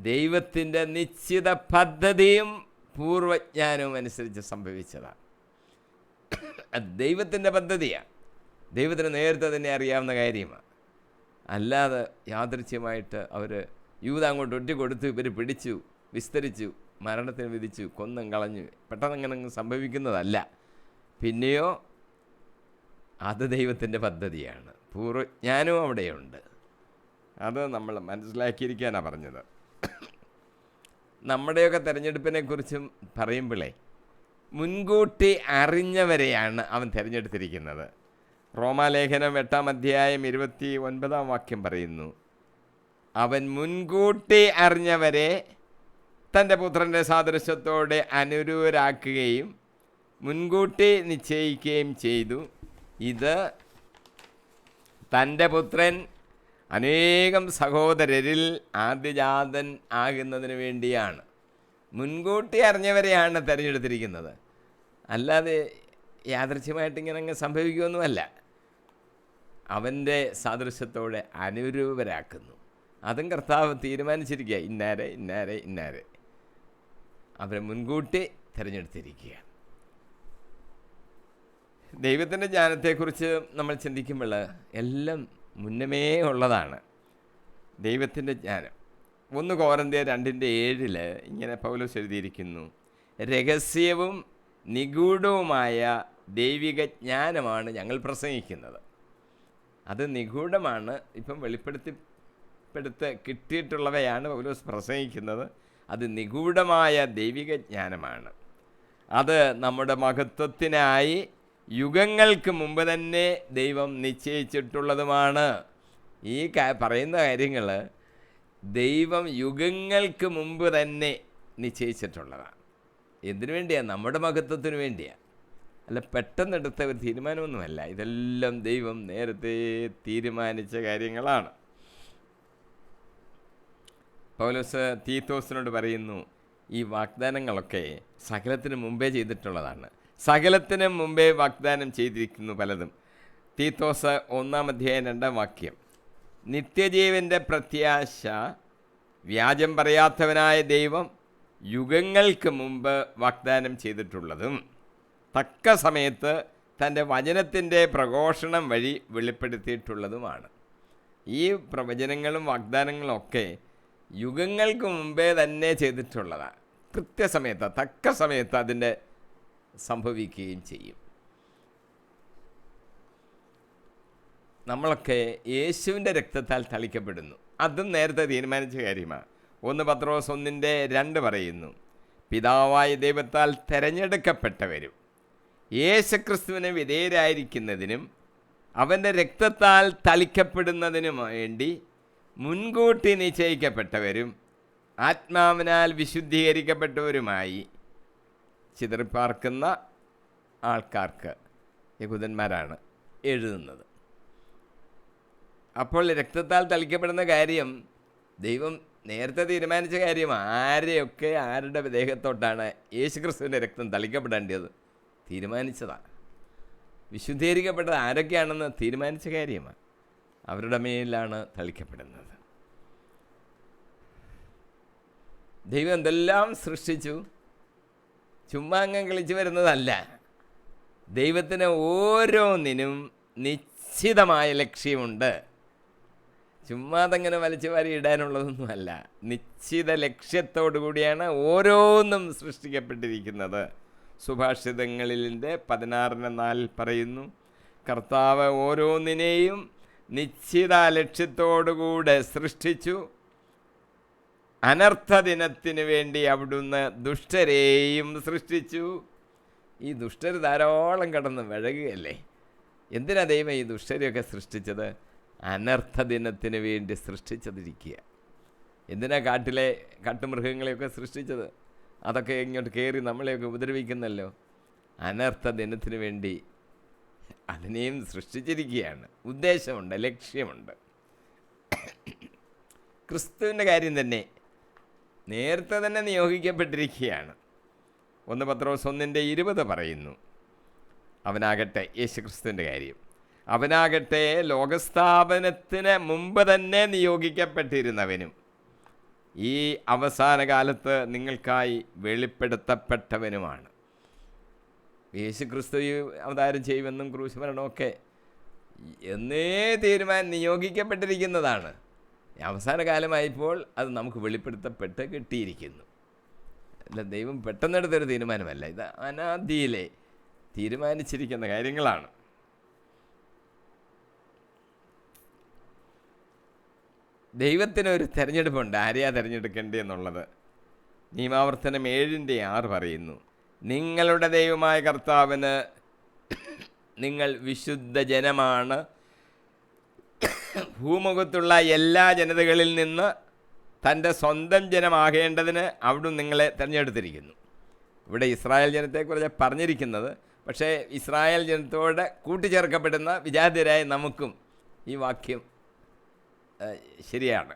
ദൈവത്തിൻ്റെ നിശ്ചിത പദ്ധതിയും പൂർവജ്ഞാനവും അനുസരിച്ച് സംഭവിച്ചതാണ്. അത് ദൈവത്തിൻ്റെ പദ്ധതിയാണ്, ദൈവത്തിന് നേരത്തെ തന്നെ അറിയാവുന്ന കാര്യമാണ്. അല്ലാതെ യാദൃച്ഛ്യമായിട്ട് അവർ യൂത അങ്ങോട്ട് ഒറ്റ കൊടുത്ത് ഇവർ പിടിച്ചു, വിസ്തരിച്ചു, മരണത്തിന് വിധിച്ചു, കൊന്നും കളഞ്ഞു, പെട്ടെന്ന് അങ്ങനെ സംഭവിക്കുന്നതല്ല. പിന്നെയോ അത് ദൈവത്തിൻ്റെ പദ്ധതിയാണ്, പൂർവജ്ഞാനവും അവിടെയുണ്ട്. അത് നമ്മൾ മനസ്സിലാക്കിയിരിക്കാനാണ് പറഞ്ഞത്. നമ്മുടെയൊക്കെ തിരഞ്ഞെടുപ്പിനെക്കുറിച്ചും പറയുമ്പോഴേ മുൻകൂട്ടി അറിഞ്ഞവരെയാണ് അവൻ തിരഞ്ഞെടുത്തിരിക്കുന്നത്. റോമാലേഖനം 8:29 പറയുന്നു, അവൻ മുൻകൂട്ടി അറിഞ്ഞവരെ തൻ്റെ പുത്രൻ്റെ സാദൃശ്യത്തോടെ അനുരൂപരാക്കുകയും മുൻകൂട്ടി നിശ്ചയിക്കുകയും ചെയ്തു. ഇത് തൻ്റെ പുത്രൻ അനേകം സഹോദരരിൽ ആദ്യജാതൻ ആകുന്നതിന് വേണ്ടിയാണ്. മുൻകൂട്ടി അറിഞ്ഞവരെയാണ് തിരഞ്ഞെടുത്തിരിക്കുന്നത്, അല്ലാതെ യാദൃച്ഛ്യമായിട്ട് ഇങ്ങനെ അങ്ങ് സംഭവിക്കുമൊന്നുമല്ല. അവൻ്റെ സാദൃശ്യത്തോടെ അനുരൂപരാക്കുന്നു. അതും കർത്താവ് തീരുമാനിച്ചിരിക്കുക, ഇന്നാരെ ഇന്നാരെ ഇന്നാരെ അവരെ മുൻകൂട്ടി തിരഞ്ഞെടുത്തിരിക്കുക. ദൈവത്തിൻ്റെ ജ്ഞാനത്തെക്കുറിച്ച് നമ്മൾ ചിന്തിക്കുമ്പോൾ എല്ലാം മുന്നമേ ഉള്ളതാണ് ദൈവത്തിൻ്റെ ജ്ഞാനം. 1 കൊരിന്ത്യർ 2:7 ഇങ്ങനെ പൗലോസ് എഴുതിയിരിക്കുന്നു, രഹസ്യവും നിഗൂഢവുമായ ദൈവിക ജ്ഞാനമാണ് ഞങ്ങൾ പ്രസംഗിക്കുന്നത്. അത് നിഗൂഢമാണ്, ഇപ്പം വെളിപ്പെടുത്തി കിട്ടിയിട്ടുള്ളവയാണ് പൗലോസ് പ്രസംഗിക്കുന്നത്. അത് നിഗൂഢമായ ദൈവിക ജ്ഞാനമാണ്. അത് നമ്മുടെ മഹത്വത്തിനായി യുഗങ്ങൾക്ക് മുമ്പ് തന്നെ ദൈവം നിശ്ചയിച്ചിട്ടുള്ളതുമാണ്. ഈ പറയുന്ന കാര്യങ്ങൾ ദൈവം യുഗങ്ങൾക്ക് മുമ്പ് തന്നെ നിശ്ചയിച്ചിട്ടുള്ളതാണ്. എന്തിനു വേണ്ടിയാണ്? നമ്മുടെ മഹത്വത്തിന് വേണ്ടിയാണ്, അല്ല പെട്ടെന്നെടുത്ത ഒരു തീരുമാനമൊന്നുമല്ല. ഇതെല്ലാം ദൈവം നേരത്തെ തീരുമാനിച്ച കാര്യങ്ങളാണ്. പൗലോസ് തീത്തോസിനോട് പറയുന്നു, ഈ വാഗ്ദാനങ്ങളൊക്കെ സകലത്തിന് മുമ്പേ ചെയ്തിട്ടുള്ളതാണ്, സകലത്തിനും മുമ്പേ വാഗ്ദാനം ചെയ്തിരിക്കുന്നു പലതും. തീത്തോസ് 1:2 നിത്യജീവൻ്റെ പ്രത്യാശ വ്യാജം പറയാത്തവനായ ദൈവം യുഗങ്ങൾക്ക് മുമ്പ് വാഗ്ദാനം ചെയ്തിട്ടുള്ളതും തക്ക സമയത്ത് തൻ്റെ വചനത്തിൻ്റെ പ്രഘോഷണം വഴി വെളിപ്പെടുത്തിയിട്ടുള്ളതുമാണ്. ഈ പ്രവചനങ്ങളും വാഗ്ദാനങ്ങളും ഒക്കെ യുഗങ്ങൾക്ക് മുമ്പേ തന്നെ ചെയ്തിട്ടുള്ളതാണ്. കൃത്യസമയത്ത് തക്ക സമയത്ത് അതിൻ്റെ സംഭവിക്കുകയും ചെയ്യും. നമ്മളൊക്കെ യേശുവിൻ്റെ രക്തത്താൽ തളിക്കപ്പെടുന്നു, അതും നേരത്തെ തീരുമാനിച്ച കാര്യമാണ്. 1 പത്രോസ് 1:2 പറയുന്നു, പിതാവായ ദൈവത്താൽ തിരഞ്ഞെടുക്കപ്പെട്ടവരും യേശുക്രിസ്തുവിന് വിധേയരായിരിക്കുന്നതിനും അവൻ്റെ രക്തത്താൽ തളിക്കപ്പെടുന്നതിനും വേണ്ടി മുൻകൂട്ടി നിശ്ചയിക്കപ്പെട്ടവരും ആത്മാവിനാൽ വിശുദ്ധീകരിക്കപ്പെട്ടവരുമായി ചിതറിപ്പാർക്കുന്ന ആൾക്കാർക്ക് യഹൂദന്മാരാണ് എഴുതുന്നത്. അപ്പോൾ രക്തത്താൽ തളിക്കപ്പെടുന്ന കാര്യം ദൈവം നേരത്തെ തീരുമാനിച്ച കാര്യം. ആരെയൊക്കെ ആരുടെ ദേഹത്തോട്ടാണ് യേശുക്രിസ്തുവിൻ്റെ രക്തം തളിക്കപ്പെടേണ്ടത് തീരുമാനിച്ചതാണ്. വിശുദ്ധീകരിക്കപ്പെട്ടത് ആരൊക്കെയാണെന്ന് തീരുമാനിച്ച കാര്യമാണ്. അവരുടെ മേലാണ് തളിക്കപ്പെടുന്നത്. ദൈവം എന്തെല്ലാം സൃഷ്ടിച്ചു, ചുമ്മാ അങ്ങ് കളിച്ചു വരുന്നതല്ല. ദൈവത്തിന് ഓരോന്നിനും നിശ്ചിതമായ ലക്ഷ്യമുണ്ട്. ചുമ്മാ അതങ്ങനെ വലിച്ചു വാരി ഇടാനുള്ളതൊന്നുമല്ല. നിശ്ചിത ലക്ഷ്യത്തോടു കൂടിയാണ് ഓരോന്നും സൃഷ്ടിക്കപ്പെട്ടിരിക്കുന്നത്. സുഭാഷിതങ്ങളിലെ 16:4 പറയുന്നു, കർത്താവ് ഓരോന്നിനെയും നിശ്ചിത ലക്ഷ്യത്തോടുകൂടെ സൃഷ്ടിച്ചു. അനർത്ഥ ദിനത്തിന് വേണ്ടി അവിടുന്ന് ദുഷ്ടരെയും സൃഷ്ടിച്ചു. ഈ ദുഷ്ടർ ധാരാളം കടന്ന് വഴകുകയല്ലേ. എന്തിനാ ദൈവം ഈ ദുഷ്ടരെയൊക്കെ സൃഷ്ടിച്ചത്? അനർത്ഥ ദിനത്തിന് വേണ്ടി സൃഷ്ടിച്ചതിരിക്കുക. എന്തിനാ കാട്ടിലെ കാട്ടുമൃഗങ്ങളെയൊക്കെ സൃഷ്ടിച്ചത്? അതൊക്കെ ഇങ്ങോട്ട് കയറി നമ്മളെയൊക്കെ ഉപദ്രവിക്കുന്നല്ലോ. അനർത്ഥ ദിനത്തിന് വേണ്ടി അതിനെയും സൃഷ്ടിച്ചിരിക്കുകയാണ്. ഉദ്ദേശമുണ്ട്, ലക്ഷ്യമുണ്ട്. ക്രിസ്തുവിൻ്റെ കാര്യം തന്നെ നേരത്തെ തന്നെ നിയോഗിക്കപ്പെട്ടിരിക്കുകയാണ്. 1 പത്രോസ് 1:20 പറയുന്നു, അവനാകട്ടെ, യേശുക്രിസ്തുവിൻ്റെ കാര്യം, അവനാകട്ടെ ലോകസ്ഥാപനത്തിന് മുമ്പ് തന്നെ നിയോഗിക്കപ്പെട്ടിരുന്നവനും ഈ അവസാന കാലത്ത് നിങ്ങൾക്കായി വെളിപ്പെടുത്തപ്പെട്ടവനുമാണ്. യേശുക്രിസ്തു അവതാരം ചെയ്യുമെന്നും ക്രൂശ് മരണമൊക്കെ എന്നേ നിയോഗിക്കപ്പെട്ടിരിക്കുന്നതാണ്. അവസാന കാലമായപ്പോൾ അത് നമുക്ക് വെളിപ്പെടുത്തപ്പെട്ട് കിട്ടിയിരിക്കുന്നു. അല്ല, ദൈവം പെട്ടെന്നെടുത്തൊരു തീരുമാനമല്ല. ഇത് അനാദിയിലെ തീരുമാനിച്ചിരിക്കുന്ന കാര്യങ്ങളാണ്. ദൈവത്തിനൊരു തിരഞ്ഞെടുപ്പുണ്ട്. ആരെയാ തിരഞ്ഞെടുക്കേണ്ടതെന്നുള്ളത്. നിയമാവർത്തനം 7:6 പറയുന്നു, നിങ്ങളുടെ ദൈവമായ കർത്താവിന് നിങ്ങൾ വിശുദ്ധ ജനമാണ്. ഭൂമുഖത്തുള്ള എല്ലാ ജനതകളിൽ നിന്ന് തൻ്റെ സ്വന്തം ജനമാകേണ്ടതിന് അവിടുന്ന് നിങ്ങളെ തിരഞ്ഞെടുത്തിരിക്കുന്നു. ഇവിടെ ഇസ്രായേൽ ജനത്തെക്കുറിച്ച് പറഞ്ഞിരിക്കുന്നത്, പക്ഷേ ഇസ്രായേൽ ജനത്തോട് കൂട്ടിച്ചേർക്കപ്പെടുന്ന വിജാതിയരായ നമുക്കും ഈ വാക്യം ശരിയാണ്.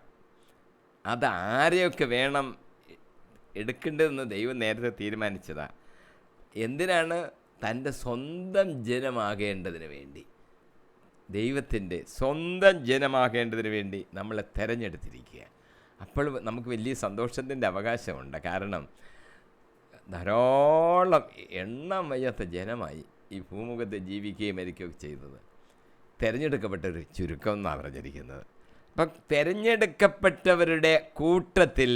അതാരെയൊക്കെ വേണം എടുക്കേണ്ടതെന്ന് ദൈവം നേരത്തെ തീരുമാനിച്ചതാണ്. എന്തിനാണ്? തൻ്റെ സ്വന്തം ജനമാകേണ്ടതിന് വേണ്ടി, ദൈവത്തിൻ്റെ സ്വന്തം ജനമാകേണ്ടതിന് വേണ്ടി നമ്മളെ തിരഞ്ഞെടുത്തിരിക്കുക. അപ്പോൾ നമുക്ക് വലിയ സന്തോഷത്തിൻ്റെ അവകാശമുണ്ട്. കാരണം ധാരാളം എണ്ണം വയ്യാത്ത ജനമായി ഈ ഭൂമുഖത്ത് ജീവിക്കുകയും മരിക്കുകയൊക്കെ ചെയ്തത്. തിരഞ്ഞെടുക്കപ്പെട്ടൊരു ചുരുക്കം എന്നാണ് പറഞ്ഞിരിക്കുന്നത്. അപ്പം തിരഞ്ഞെടുക്കപ്പെട്ടവരുടെ കൂട്ടത്തിൽ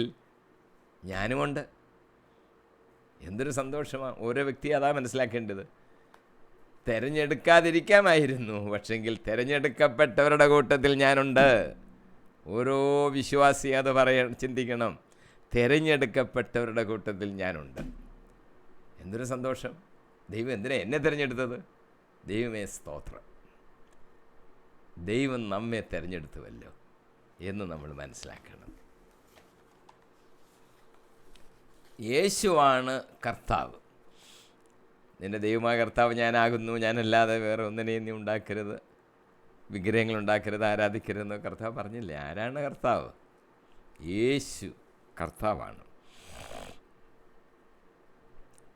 ഞാനുമുണ്ട്. എന്തൊരു സന്തോഷമാണ്! ഓരോ വ്യക്തി അതാ മനസ്സിലാക്കേണ്ടത്. തിരഞ്ഞെടുക്കാതിരിക്കാമായിരുന്നു, പക്ഷെങ്കിൽ തിരഞ്ഞെടുക്കപ്പെട്ടവരുടെ കൂട്ടത്തിൽ ഞാനുണ്ട്. ഓരോ വിശ്വാസി അത് ചിന്തിക്കണം. തിരഞ്ഞെടുക്കപ്പെട്ടവരുടെ കൂട്ടത്തിൽ ഞാനുണ്ട്. എന്തൊരു സന്തോഷം! ദൈവം എന്തിനാ എന്നെ തിരഞ്ഞെടുത്തത്? ദൈവമേ സ്തോത്രം! ദൈവം നമ്മെ തിരഞ്ഞെടുത്തുവല്ലോ എന്ന് നമ്മൾ മനസ്സിലാക്കണം. യേശുവാണ് കർത്താവ്. നിൻ്റെ ദൈവമായ കർത്താവ് ഞാനാകുന്നു, ഞാനല്ലാതെ വേറെ ഒന്നിനെയും നീ ഉണ്ടാക്കരുത്, വിഗ്രഹങ്ങളുണ്ടാക്കരുത്, ആരാധിക്കരുതെന്ന് കർത്താവ് പറഞ്ഞില്ലേ? ആരാണ് കർത്താവ്? യേശു കർത്താവാണ്.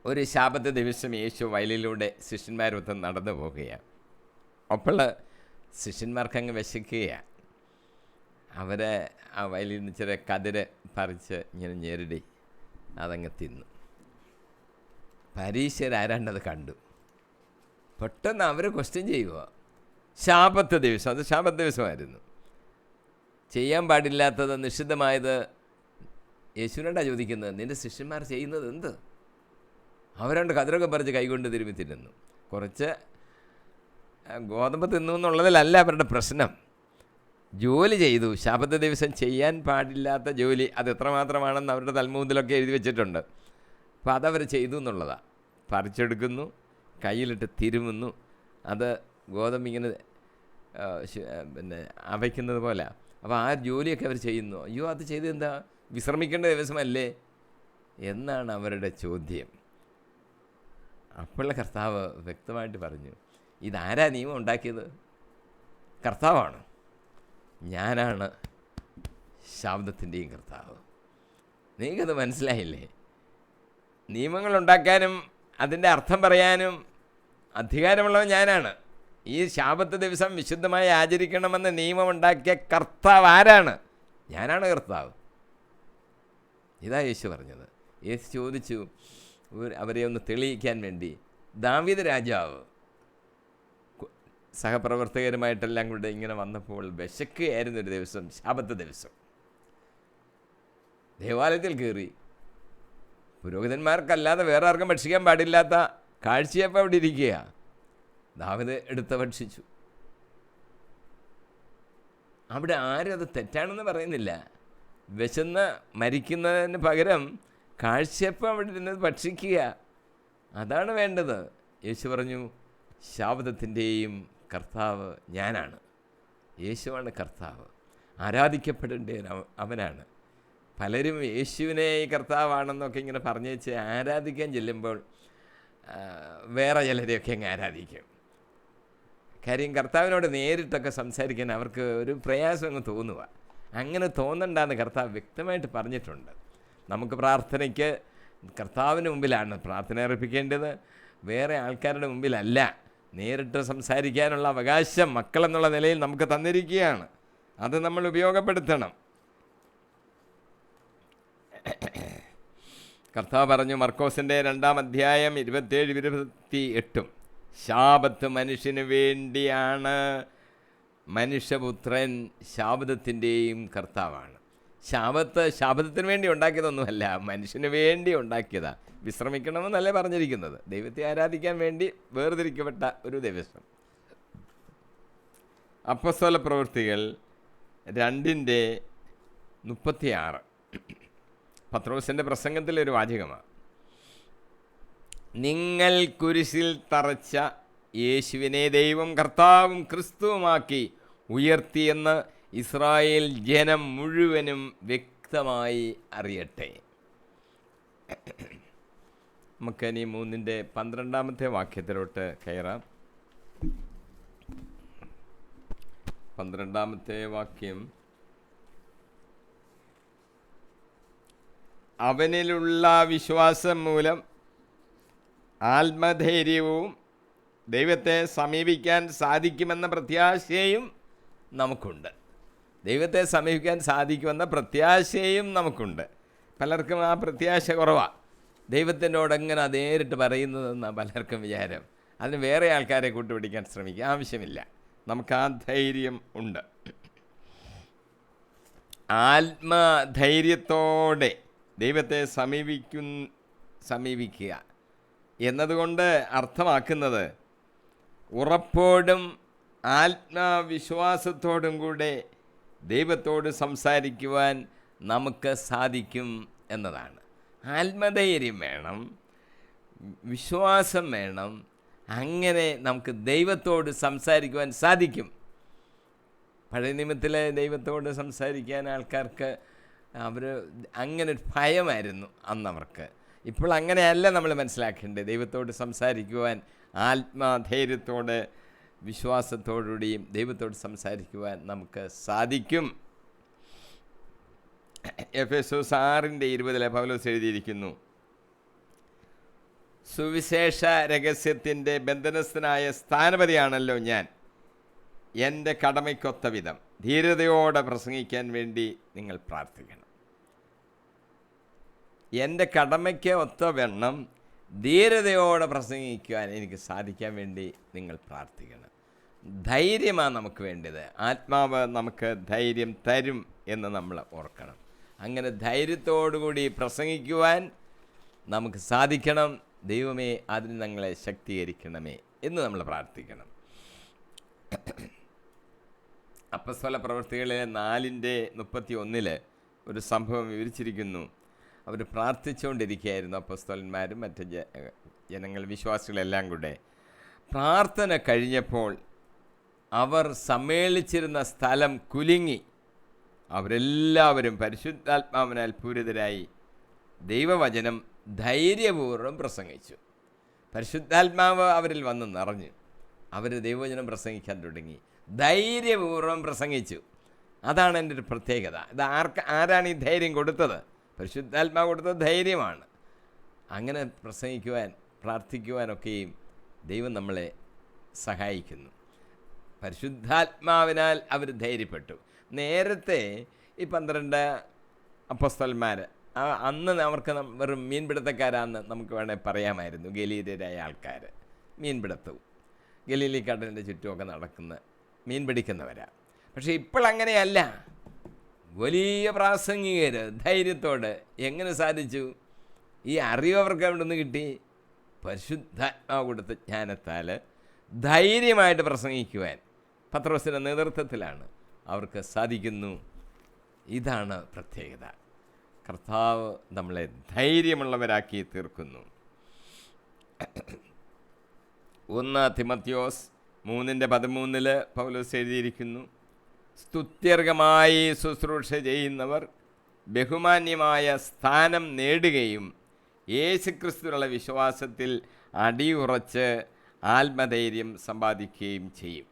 ഒരു ശാബത്ത് ദിവസം യേശു വയലിലൂടെ ശിഷ്യന്മാരൊത്ത് നടന്നു പോവുകയാണ്. അപ്പോൾ ശിഷ്യന്മാർക്കങ്ങ് വിശക്കുകയാണ്. അവരെ ആ വയലിൽ നിന്ന് ചില കതിര് പറിച്ച് ഇങ്ങനെ ഞെരടി അതങ്ങ് തിന്നു. പരീശരാരാണ്ടത് കണ്ടു. പെട്ടെന്ന് അവർ ക്വസ്റ്റ്യൻ ചെയ്യുക. ശാബത്ത് ദിവസം, അത് ശാബത്ത് ദിവസമായിരുന്നു. ചെയ്യാൻ പാടില്ലാത്തത്, നിഷിദ്ധമായത് യേശുവിനോടാണ് ചോദിക്കുന്നത്. നിൻ്റെ ശിഷ്യന്മാർ ചെയ്യുന്നത് എന്ത്? അവരാണ്ട് കതിരൊക്കെ പറിച്ച് കൈകൊണ്ട് തിരുമ്മി തിന്നുന്നു. കുറച്ച് ഗോതമ്പ് തിന്നു എന്നുള്ളതിലല്ല അവരുടെ പ്രശ്നം. ജോലി ചെയ്തു. ശാബത്ത് ദിവസം ചെയ്യാൻ പാടില്ലാത്ത ജോലി അത് എത്രമാത്രമാണെന്ന് അവരുടെ തൽമൂദിലൊക്കെ എഴുതി വെച്ചിട്ടുണ്ട്. അപ്പോൾ അതവർ ചെയ്തു എന്നുള്ളതാണ്. പറിച്ചെടുക്കുന്നു, കയ്യിലിട്ട് തിരുമുന്നു. അത് ഗോതമ്പിങ്ങനെ അവയ്ക്കുന്നത് പോലെ. അപ്പോൾ ആ ജോലിയൊക്കെ അവർ ചെയ്യുന്നു. അയ്യോ, അത് ചെയ്ത് എന്താ? വിശ്രമിക്കേണ്ട ദിവസമല്ലേ എന്നാണ് അവരുടെ ചോദ്യം. അപ്പോഴുള്ള കർത്താവ് വ്യക്തമായിട്ട് പറഞ്ഞു, ഇതാരാ നിയമം ഉണ്ടാക്കിയത്? കർത്താവാണ്. ഞാനാണ് ശാബ്ദത്തിൻ്റെയും കർത്താവ്. നിങ്ങൾക്കത് മനസ്സിലായില്ലേ? നിയമങ്ങളുണ്ടാക്കാനും അതിൻ്റെ അർത്ഥം പറയാനും അധികാരമുള്ളവൻ ഞാനാണ്. ഈ ശാബത്ത് ദിവസം വിശുദ്ധമായി ആചരിക്കണമെന്ന് നിയമമുണ്ടാക്കിയ കർത്താവ് ആരാണ്? ഞാനാണ് കർത്താവ്. ഇതാ യേശു പറഞ്ഞത്. യേശു ചോദിച്ചു അവരെ ഒന്ന് തെളിയിക്കാൻ വേണ്ടി, ദാവീദ് രാജാവ് സഹപ്രവർത്തകരുമായിട്ടെല്ലാം കൂടെ ഇങ്ങനെ വന്നപ്പോൾ വിശക്കുകയായിരുന്നൊരു ദിവസം, ശാബത്ത് ദിവസം. ദേവാലയത്തിൽ കയറി. പുരോഹിതന്മാർക്കല്ലാതെ വേറെ ആർക്കും ഭക്ഷിക്കാൻ പാടില്ലാത്ത കാഴ്ചയപ്പോൾ അവിടെ ഇരിക്കുക. ദാവീദ് എടുത്ത് ഭക്ഷിച്ചു. അവിടെ ആരും അത് തെറ്റാണെന്ന് പറയുന്നില്ല. വിശന്ന് മരിക്കുന്നതിന് പകരം കാഴ്ചയപ്പം അവിടെ ഇരുന്നത് ഭക്ഷിക്കുക, അതാണ് വേണ്ടത്. യേശു പറഞ്ഞു, ശാബത്തിൻ്റെയും കർത്താവ് ഞാനാണ്. യേശുവാണ് കർത്താവ്, ആരാധിക്കപ്പെടേണ്ട അവനാണ്. പലരും യേശുവിനെ കർത്താവാണെന്നൊക്കെ ഇങ്ങനെ പറഞ്ഞു വെച്ച് ആരാധിക്കാൻ ചെല്ലുമ്പോൾ വേറെ ചിലരെയൊക്കെ അങ്ങ് ആരാധിക്കും. കാര്യം കർത്താവിനോട് നേരിട്ടൊക്കെ സംസാരിക്കാൻ അവർക്ക് ഒരു പ്രയാസം അങ്ങ് തോന്നുക. അങ്ങനെ തോന്നണ്ടെന്ന് കർത്താവ് വ്യക്തമായിട്ട് പറഞ്ഞിട്ടുണ്ട്. നമുക്ക് പ്രാർത്ഥനയ്ക്ക് കർത്താവിന് മുമ്പിലാണ് പ്രാർത്ഥന അർപ്പിക്കേണ്ടത്, വേറെ ആൾക്കാരുടെ മുമ്പിലല്ല. നേരിട്ട് സംസാരിക്കാനുള്ള അവകാശം മക്കളെന്നുള്ള നിലയിൽ നമുക്ക് തന്നിരിക്കുകയാണ്. അത് നമ്മൾ ഉപയോഗപ്പെടുത്തണം. കർത്താവ് പറഞ്ഞു, മർക്കോസിൻ്റെ 2-ാം അധ്യായം 27-28, ശാബത്ത് മനുഷ്യന് വേണ്ടിയാണ്, മനുഷ്യപുത്രൻ ശാബത്തിൻ്റെയും കർത്താവാണ്. ശാബത്തിന് വേണ്ടി ഉണ്ടാക്കിയതൊന്നുമല്ല, മനുഷ്യന് വേണ്ടി ഉണ്ടാക്കിയതാണ്. വിശ്രമിക്കണമെന്നല്ലേ പറഞ്ഞിരിക്കുന്നത്? ദൈവത്തെ ആരാധിക്കാൻ വേണ്ടി വേർതിരിക്കപ്പെട്ട ഒരു ദിവസം. അപ്പോസ്തല പ്രവൃത്തികൾ 2:36 പത്രോസിൻ്റെ പ്രസംഗത്തിലൊരു വാചകമാണ്. നിങ്ങൾ കുരിശിൽ തറച്ച യേശുവിനെ ദൈവം കർത്താവും ക്രിസ്തുവുമാക്കി ഉയർത്തിയെന്ന് ഇസ്രായേൽ ജനം മുഴുവനും വ്യക്തമായി അറിയട്ടെ. നമുക്കിനി 3:12 വാക്യത്തിലോട്ട് കയറാം. 12 വാക്യം, അവനിലുള്ള വിശ്വാസം മൂലം ആത്മധൈര്യവും ദൈവത്തെ സമീപിക്കാൻ സാധിക്കുമെന്ന പ്രത്യാശയും നമുക്കുണ്ട്. ദൈവത്തെ സമീപിക്കാൻ സാധിക്കുമെന്ന പ്രത്യാശയും നമുക്കുണ്ട്. പലർക്കും ആ പ്രത്യാശ കുറവാണ്. ദൈവത്തിനോട് എങ്ങനെ നേരിട്ട് പറയുന്നതെന്നാണ് പലർക്കും വിചാരം. അതിന് വേറെ ആൾക്കാരെ കൂട്ടുപിടിക്കാൻ ശ്രമിക്കുക, ആവശ്യമില്ല. നമുക്ക് ആ ധൈര്യം ഉണ്ട്. ആത്മധൈര്യത്തോടെ ദൈവത്തെ സമീപിക്കുക എന്നതുകൊണ്ട് അർത്ഥമാക്കുന്നത് ഉറപ്പോടും ആത്മവിശ്വാസത്തോടും കൂടെ ദൈവത്തോട് സംസാരിക്കുവാൻ നമുക്ക് സാധിക്കും എന്നതാണ്. ആത്മധൈര്യം വേണം, വിശ്വാസം വേണം. അങ്ങനെ നമുക്ക് ദൈവത്തോട് സംസാരിക്കുവാൻ സാധിക്കും. പഴയ നിയമത്തിലെ ദൈവത്തോട് സംസാരിക്കാൻ ആൾക്കാർക്ക് അങ്ങനെ ഒരു ഭയമായിരുന്നു അന്നവർക്ക്. ഇപ്പോൾ അങ്ങനെയല്ല നമ്മൾ മനസ്സിലാക്കേണ്ടത്. ദൈവത്തോട് സംസാരിക്കുവാൻ ആത്മധൈര്യത്തോട് വിശ്വാസത്തോടുകൂടിയും ദൈവത്തോട് സംസാരിക്കുവാൻ നമുക്ക് സാധിക്കും. എഫെസോസ് 6:20 പൗലോസ് എഴുതിയിരിക്കുന്നു, സുവിശേഷ രഹസ്യത്തിൻ്റെ ബന്ധനസ്ഥനായ സ്ഥാനപതിയാണല്ലോ ഞാൻ. എൻ്റെ കടമയ്ക്കൊത്ത വിധം ധീരതയോടെ പ്രസംഗിക്കാൻ വേണ്ടി നിങ്ങൾ പ്രാർത്ഥിക്കണം. എൻ്റെ കടമയ്ക്ക് ഒത്തവണ്ണം ധീരതയോടെ പ്രസംഗിക്കുവാൻ എനിക്ക് സാധിക്കാൻ വേണ്ടി നിങ്ങൾ പ്രാർത്ഥിക്കണം. ധൈര്യമാണ് നമുക്ക് വേണ്ടത്. ആത്മാവ് നമുക്ക് ധൈര്യം തരും എന്ന് നമ്മൾ ഓർക്കണം. അങ്ങനെ ധൈര്യത്തോടുകൂടി പ്രസംഗിക്കുവാൻ നമുക്ക് സാധിക്കണം. ദൈവമേ, അതിന് ഞങ്ങളെ ശക്തീകരിക്കണമേ എന്ന് നമ്മൾ പ്രാർത്ഥിക്കണം. അപ്പോസ്തല പ്രവൃത്തികളിലെ 4:31 ഒരു സംഭവം വിവരിച്ചിരിക്കുന്നു. അവർ പ്രാർത്ഥിച്ചുകൊണ്ടിരിക്കുകയായിരുന്നു, അപ്പോസ്തലന്മാരും മറ്റ് ജനങ്ങൾ, വിശ്വാസികളെല്ലാം കൂടെ. പ്രാർത്ഥന കഴിഞ്ഞപ്പോൾ അവർ സമ്മേളിച്ചിരുന്ന സ്ഥലം കുലുങ്ങി. അവരെല്ലാവരും പരിശുദ്ധാത്മാവിനാൽ പൂരിതരായി ദൈവവചനം ധൈര്യപൂർവ്വം പ്രസംഗിച്ചു. പരിശുദ്ധാത്മാവ് അവരിൽ വന്ന് നിറഞ്ഞു. അവർ ദൈവവചനം പ്രസംഗിക്കാൻ തുടങ്ങി. ധൈര്യപൂർവ്വം പ്രസംഗിച്ചു. അതാണ് എൻ്റെ ഒരു പ്രത്യേകത. ഇത് ആരാണ് ഈ ധൈര്യം കൊടുത്തത്? പരിശുദ്ധാത്മാവ് കൊടുത്ത ധൈര്യമാണ്. അങ്ങനെ പ്രസംഗിക്കുവാൻ, പ്രാർത്ഥിക്കുവാനൊക്കെയും ദൈവം നമ്മളെ സഹായിക്കുന്നു. പരിശുദ്ധാത്മാവിനാൽ അവർ ധൈര്യപ്പെട്ടു. നേരത്തെ ഈ 12 അപ്പോസ്തലന്മാർ അന്ന് അവർക്ക് വെറും മീൻപിടുത്തക്കാരാണെന്ന് നമുക്ക് വേണമെങ്കിൽ പറയാമായിരുന്നു. ഗലീലരായ ആൾക്കാർ മീൻപിടുത്തവും ഗലീലി കടലിൻ്റെ ചുറ്റുമൊക്കെ നടക്കുന്ന മീൻ പിടിക്കുന്നവരാണ്. പക്ഷേ ഇപ്പോഴങ്ങനെയല്ല. വലിയ പ്രാസംഗികർ ധൈര്യത്തോടെ എങ്ങനെ സാധിച്ചു? ഈ അറിവ് അവർക്ക് അവിടെ നിന്ന് കിട്ടി. പരിശുദ്ധാത്മാവ് കൊടുത്ത ജ്ഞാനത്താൽ ധൈര്യമായിട്ട് പ്രസംഗിക്കുവാൻ പത്രോസിൻ്റെ നേതൃത്വത്തിലാണ് അവർക്ക് സാധിക്കുന്നു. ഇതാണ് പ്രത്യേകത. കർത്താവ് നമ്മളെ ധൈര്യമുള്ളവരാക്കി തീർക്കുന്നു. 1 തിമോഥെയോസ് 3:13 പൗലോസ് എഴുതിയിരിക്കുന്നു, സ്തുത്യർഹമായി ശുശ്രൂഷ ചെയ്യുന്നവർ ബഹുമാന്യമായ സ്ഥാനം നേടുകയും യേശുക്രിസ്തുവിലുള്ള വിശ്വാസത്തിൽ അടിയുറച്ച് ആത്മധൈര്യം സമ്പാദിക്കുകയും ചെയ്യും.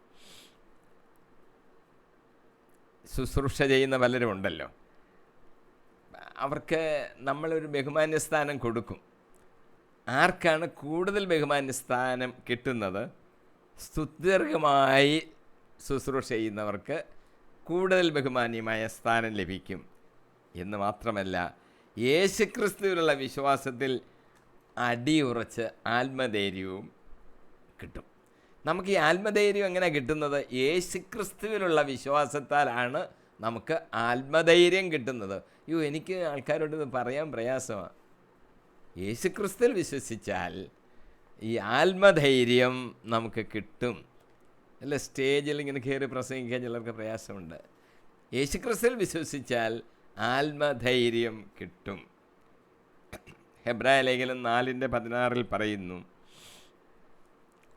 ശുശ്രൂഷ ചെയ്യുന്ന പലരും ഉണ്ടല്ലോ, അവർക്ക് നമ്മളൊരു ബഹുമാന്യസ്ഥാനം കൊടുക്കും. ആർക്കാണ് കൂടുതൽ ബഹുമാന്യസ്ഥാനം കിട്ടുന്നത്? സ്തുത്യർഹമായി ശുശ്രൂഷ ചെയ്യുന്നവർക്ക് കൂടുതൽ ബഹുമാന്യമായ സ്ഥാനം ലഭിക്കും എന്ന് മാത്രമല്ല, യേശുക്രിസ്തുവിലുള്ള വിശ്വാസത്തിൽ അടിയുറച്ച് ആത്മധൈര്യവും കിട്ടും. നമുക്ക് ഈ ആത്മധൈര്യം എങ്ങനെ കിട്ടുന്നത്? യേശുക്രിസ്തുവിലുള്ള വിശ്വാസത്താലാണ് നമുക്ക് ആത്മധൈര്യം കിട്ടുന്നത്. എനിക്ക് ആൾക്കാരോട് ഇത് പറയാൻ പ്രയാസമാണ്. യേശുക്രിസ്തുവിൽ വിശ്വസിച്ചാൽ ഈ ആത്മധൈര്യം നമുക്ക് കിട്ടും. അല്ല, സ്റ്റേജിൽ ഇങ്ങനെ കയറി പ്രസംഗിക്കാൻ ചിലർക്ക് പ്രയാസമുണ്ട്. യേശുക്രിസ്തുവിൽ വിശ്വസിച്ചാൽ ആത്മധൈര്യം കിട്ടും. ഹെബ്രായ ലേഖനം 4:16 പറയുന്നു,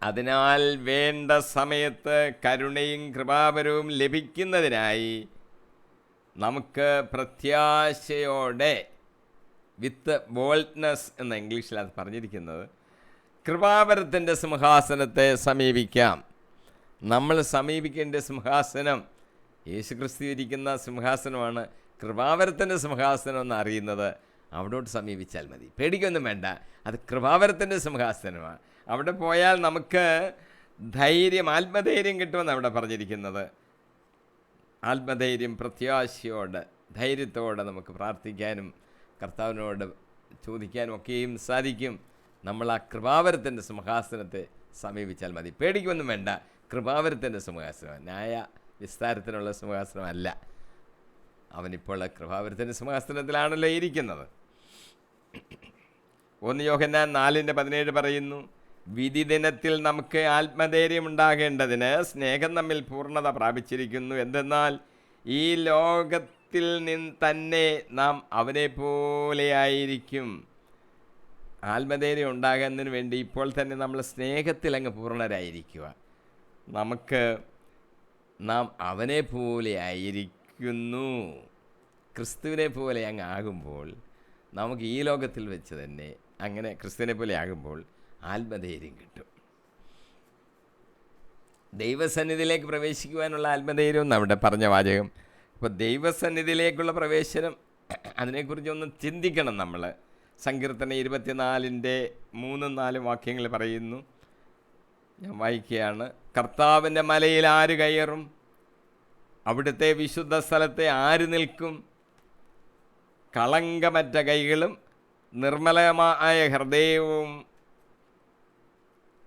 അതിനാൽ വേണ്ട സമയത്ത് കരുണയും കൃപാവരവും ലഭിക്കുന്നതിനായി നമുക്ക് പ്രത്യാശയോടെ, വിത്ത് ബോൾഡ്നെസ് എന്ന ഇംഗ്ലീഷിലാണ് പറഞ്ഞിരിക്കുന്നത്, കൃപാവരത്തിൻ്റെ സിംഹാസനത്തെ സമീപിക്കാം. നമ്മൾ സമീപിക്കേണ്ട സിംഹാസനം യേശുക്രിസ്തു ഇരിക്കുന്ന സിംഹാസനമാണ്. കൃപാവരത്തിൻ്റെ സിംഹാസനം എന്ന് അറിയുന്നത് അവിടോട്ട് സമീപിച്ചാൽ മതി. പേടിക്കൊന്നും വേണ്ട, അത് കൃപാവരത്തിൻ്റെ സിംഹാസനമാണ്. അവിടെ പോയാൽ നമുക്ക് ധൈര്യം, ആത്മധൈര്യം കിട്ടുമെന്ന് അവിടെ പറഞ്ഞിരിക്കുന്നത്. ആത്മധൈര്യം, പ്രത്യാശയോടെ, ധൈര്യത്തോടെ നമുക്ക് പ്രാർത്ഥിക്കാനും കർത്താവിനോട് ചോദിക്കാനും ഒക്കെയും സാധിക്കും. നമ്മൾ ആ കൃപാവരത്തിൻ്റെ സിംഹാസനത്തെ സമീപിച്ചാൽ മതി. പേടിക്കൊന്നും വേണ്ട, കൃപാവരത്തിൻ്റെ സിംഹാസനം ന്യായ വിസ്താരത്തിനുള്ള സിംഹാസനമല്ല. അവനിപ്പോൾ കൃപാവരത്തിൻ്റെ സിംഹാസനത്തിലാണല്ലോ ഇരിക്കുന്നത്. 1 യോഹന്നാൻ 4:17 പറയുന്നു, വിധി ദിനത്തിൽ നമുക്ക് ആത്മധൈര്യം ഉണ്ടാകേണ്ടതിന് സ്നേഹം നമ്മിൽ പൂർണ്ണത പ്രാപിച്ചിരിക്കുന്നു. എന്തെന്നാൽ ഈ ലോകത്തിൽ തന്നെ നാം അവനെ പോലെയായിരിക്കും. ആത്മധൈര്യം ഉണ്ടാകുന്നതിന് വേണ്ടി ഇപ്പോൾ തന്നെ നമ്മൾ സ്നേഹത്തിൽ അങ്ങ് പൂർണ്ണരായിരിക്കുക. നാം അവനെ പോലെ ആയിരിക്കുന്നു. ക്രിസ്തുവിനെ പോലെ അങ്ങ് ആകുമ്പോൾ നമുക്ക് ഈ ലോകത്തിൽ വെച്ച് തന്നെ അങ്ങനെ ക്രിസ്തുവിനെ പോലെ ആകുമ്പോൾ ആത്മധൈര്യം കിട്ടും. ദൈവസന്നിധിയിലേക്ക് പ്രവേശിക്കുവാനുള്ള ആത്മധൈര്യം എന്ന് അവിടെ പറഞ്ഞ വാചകം. അപ്പോൾ ദൈവസന്നിധിയിലേക്കുള്ള പ്രവേശനം, അതിനെക്കുറിച്ചൊന്ന് ചിന്തിക്കണം നമ്മൾ. സങ്കീർത്തനം 24:3-4 വാക്യങ്ങൾ പറയുന്നു. ഞാൻ വായിക്കുകയാണ്, കർത്താവിൻ്റെ മലയിൽ ആര് കയറും? അവിടുത്തെ വിശുദ്ധ സ്ഥലത്തെ ആര് നിൽക്കും? കളങ്കമറ്റ കൈകളും നിർമ്മലമായ ഹൃദയവും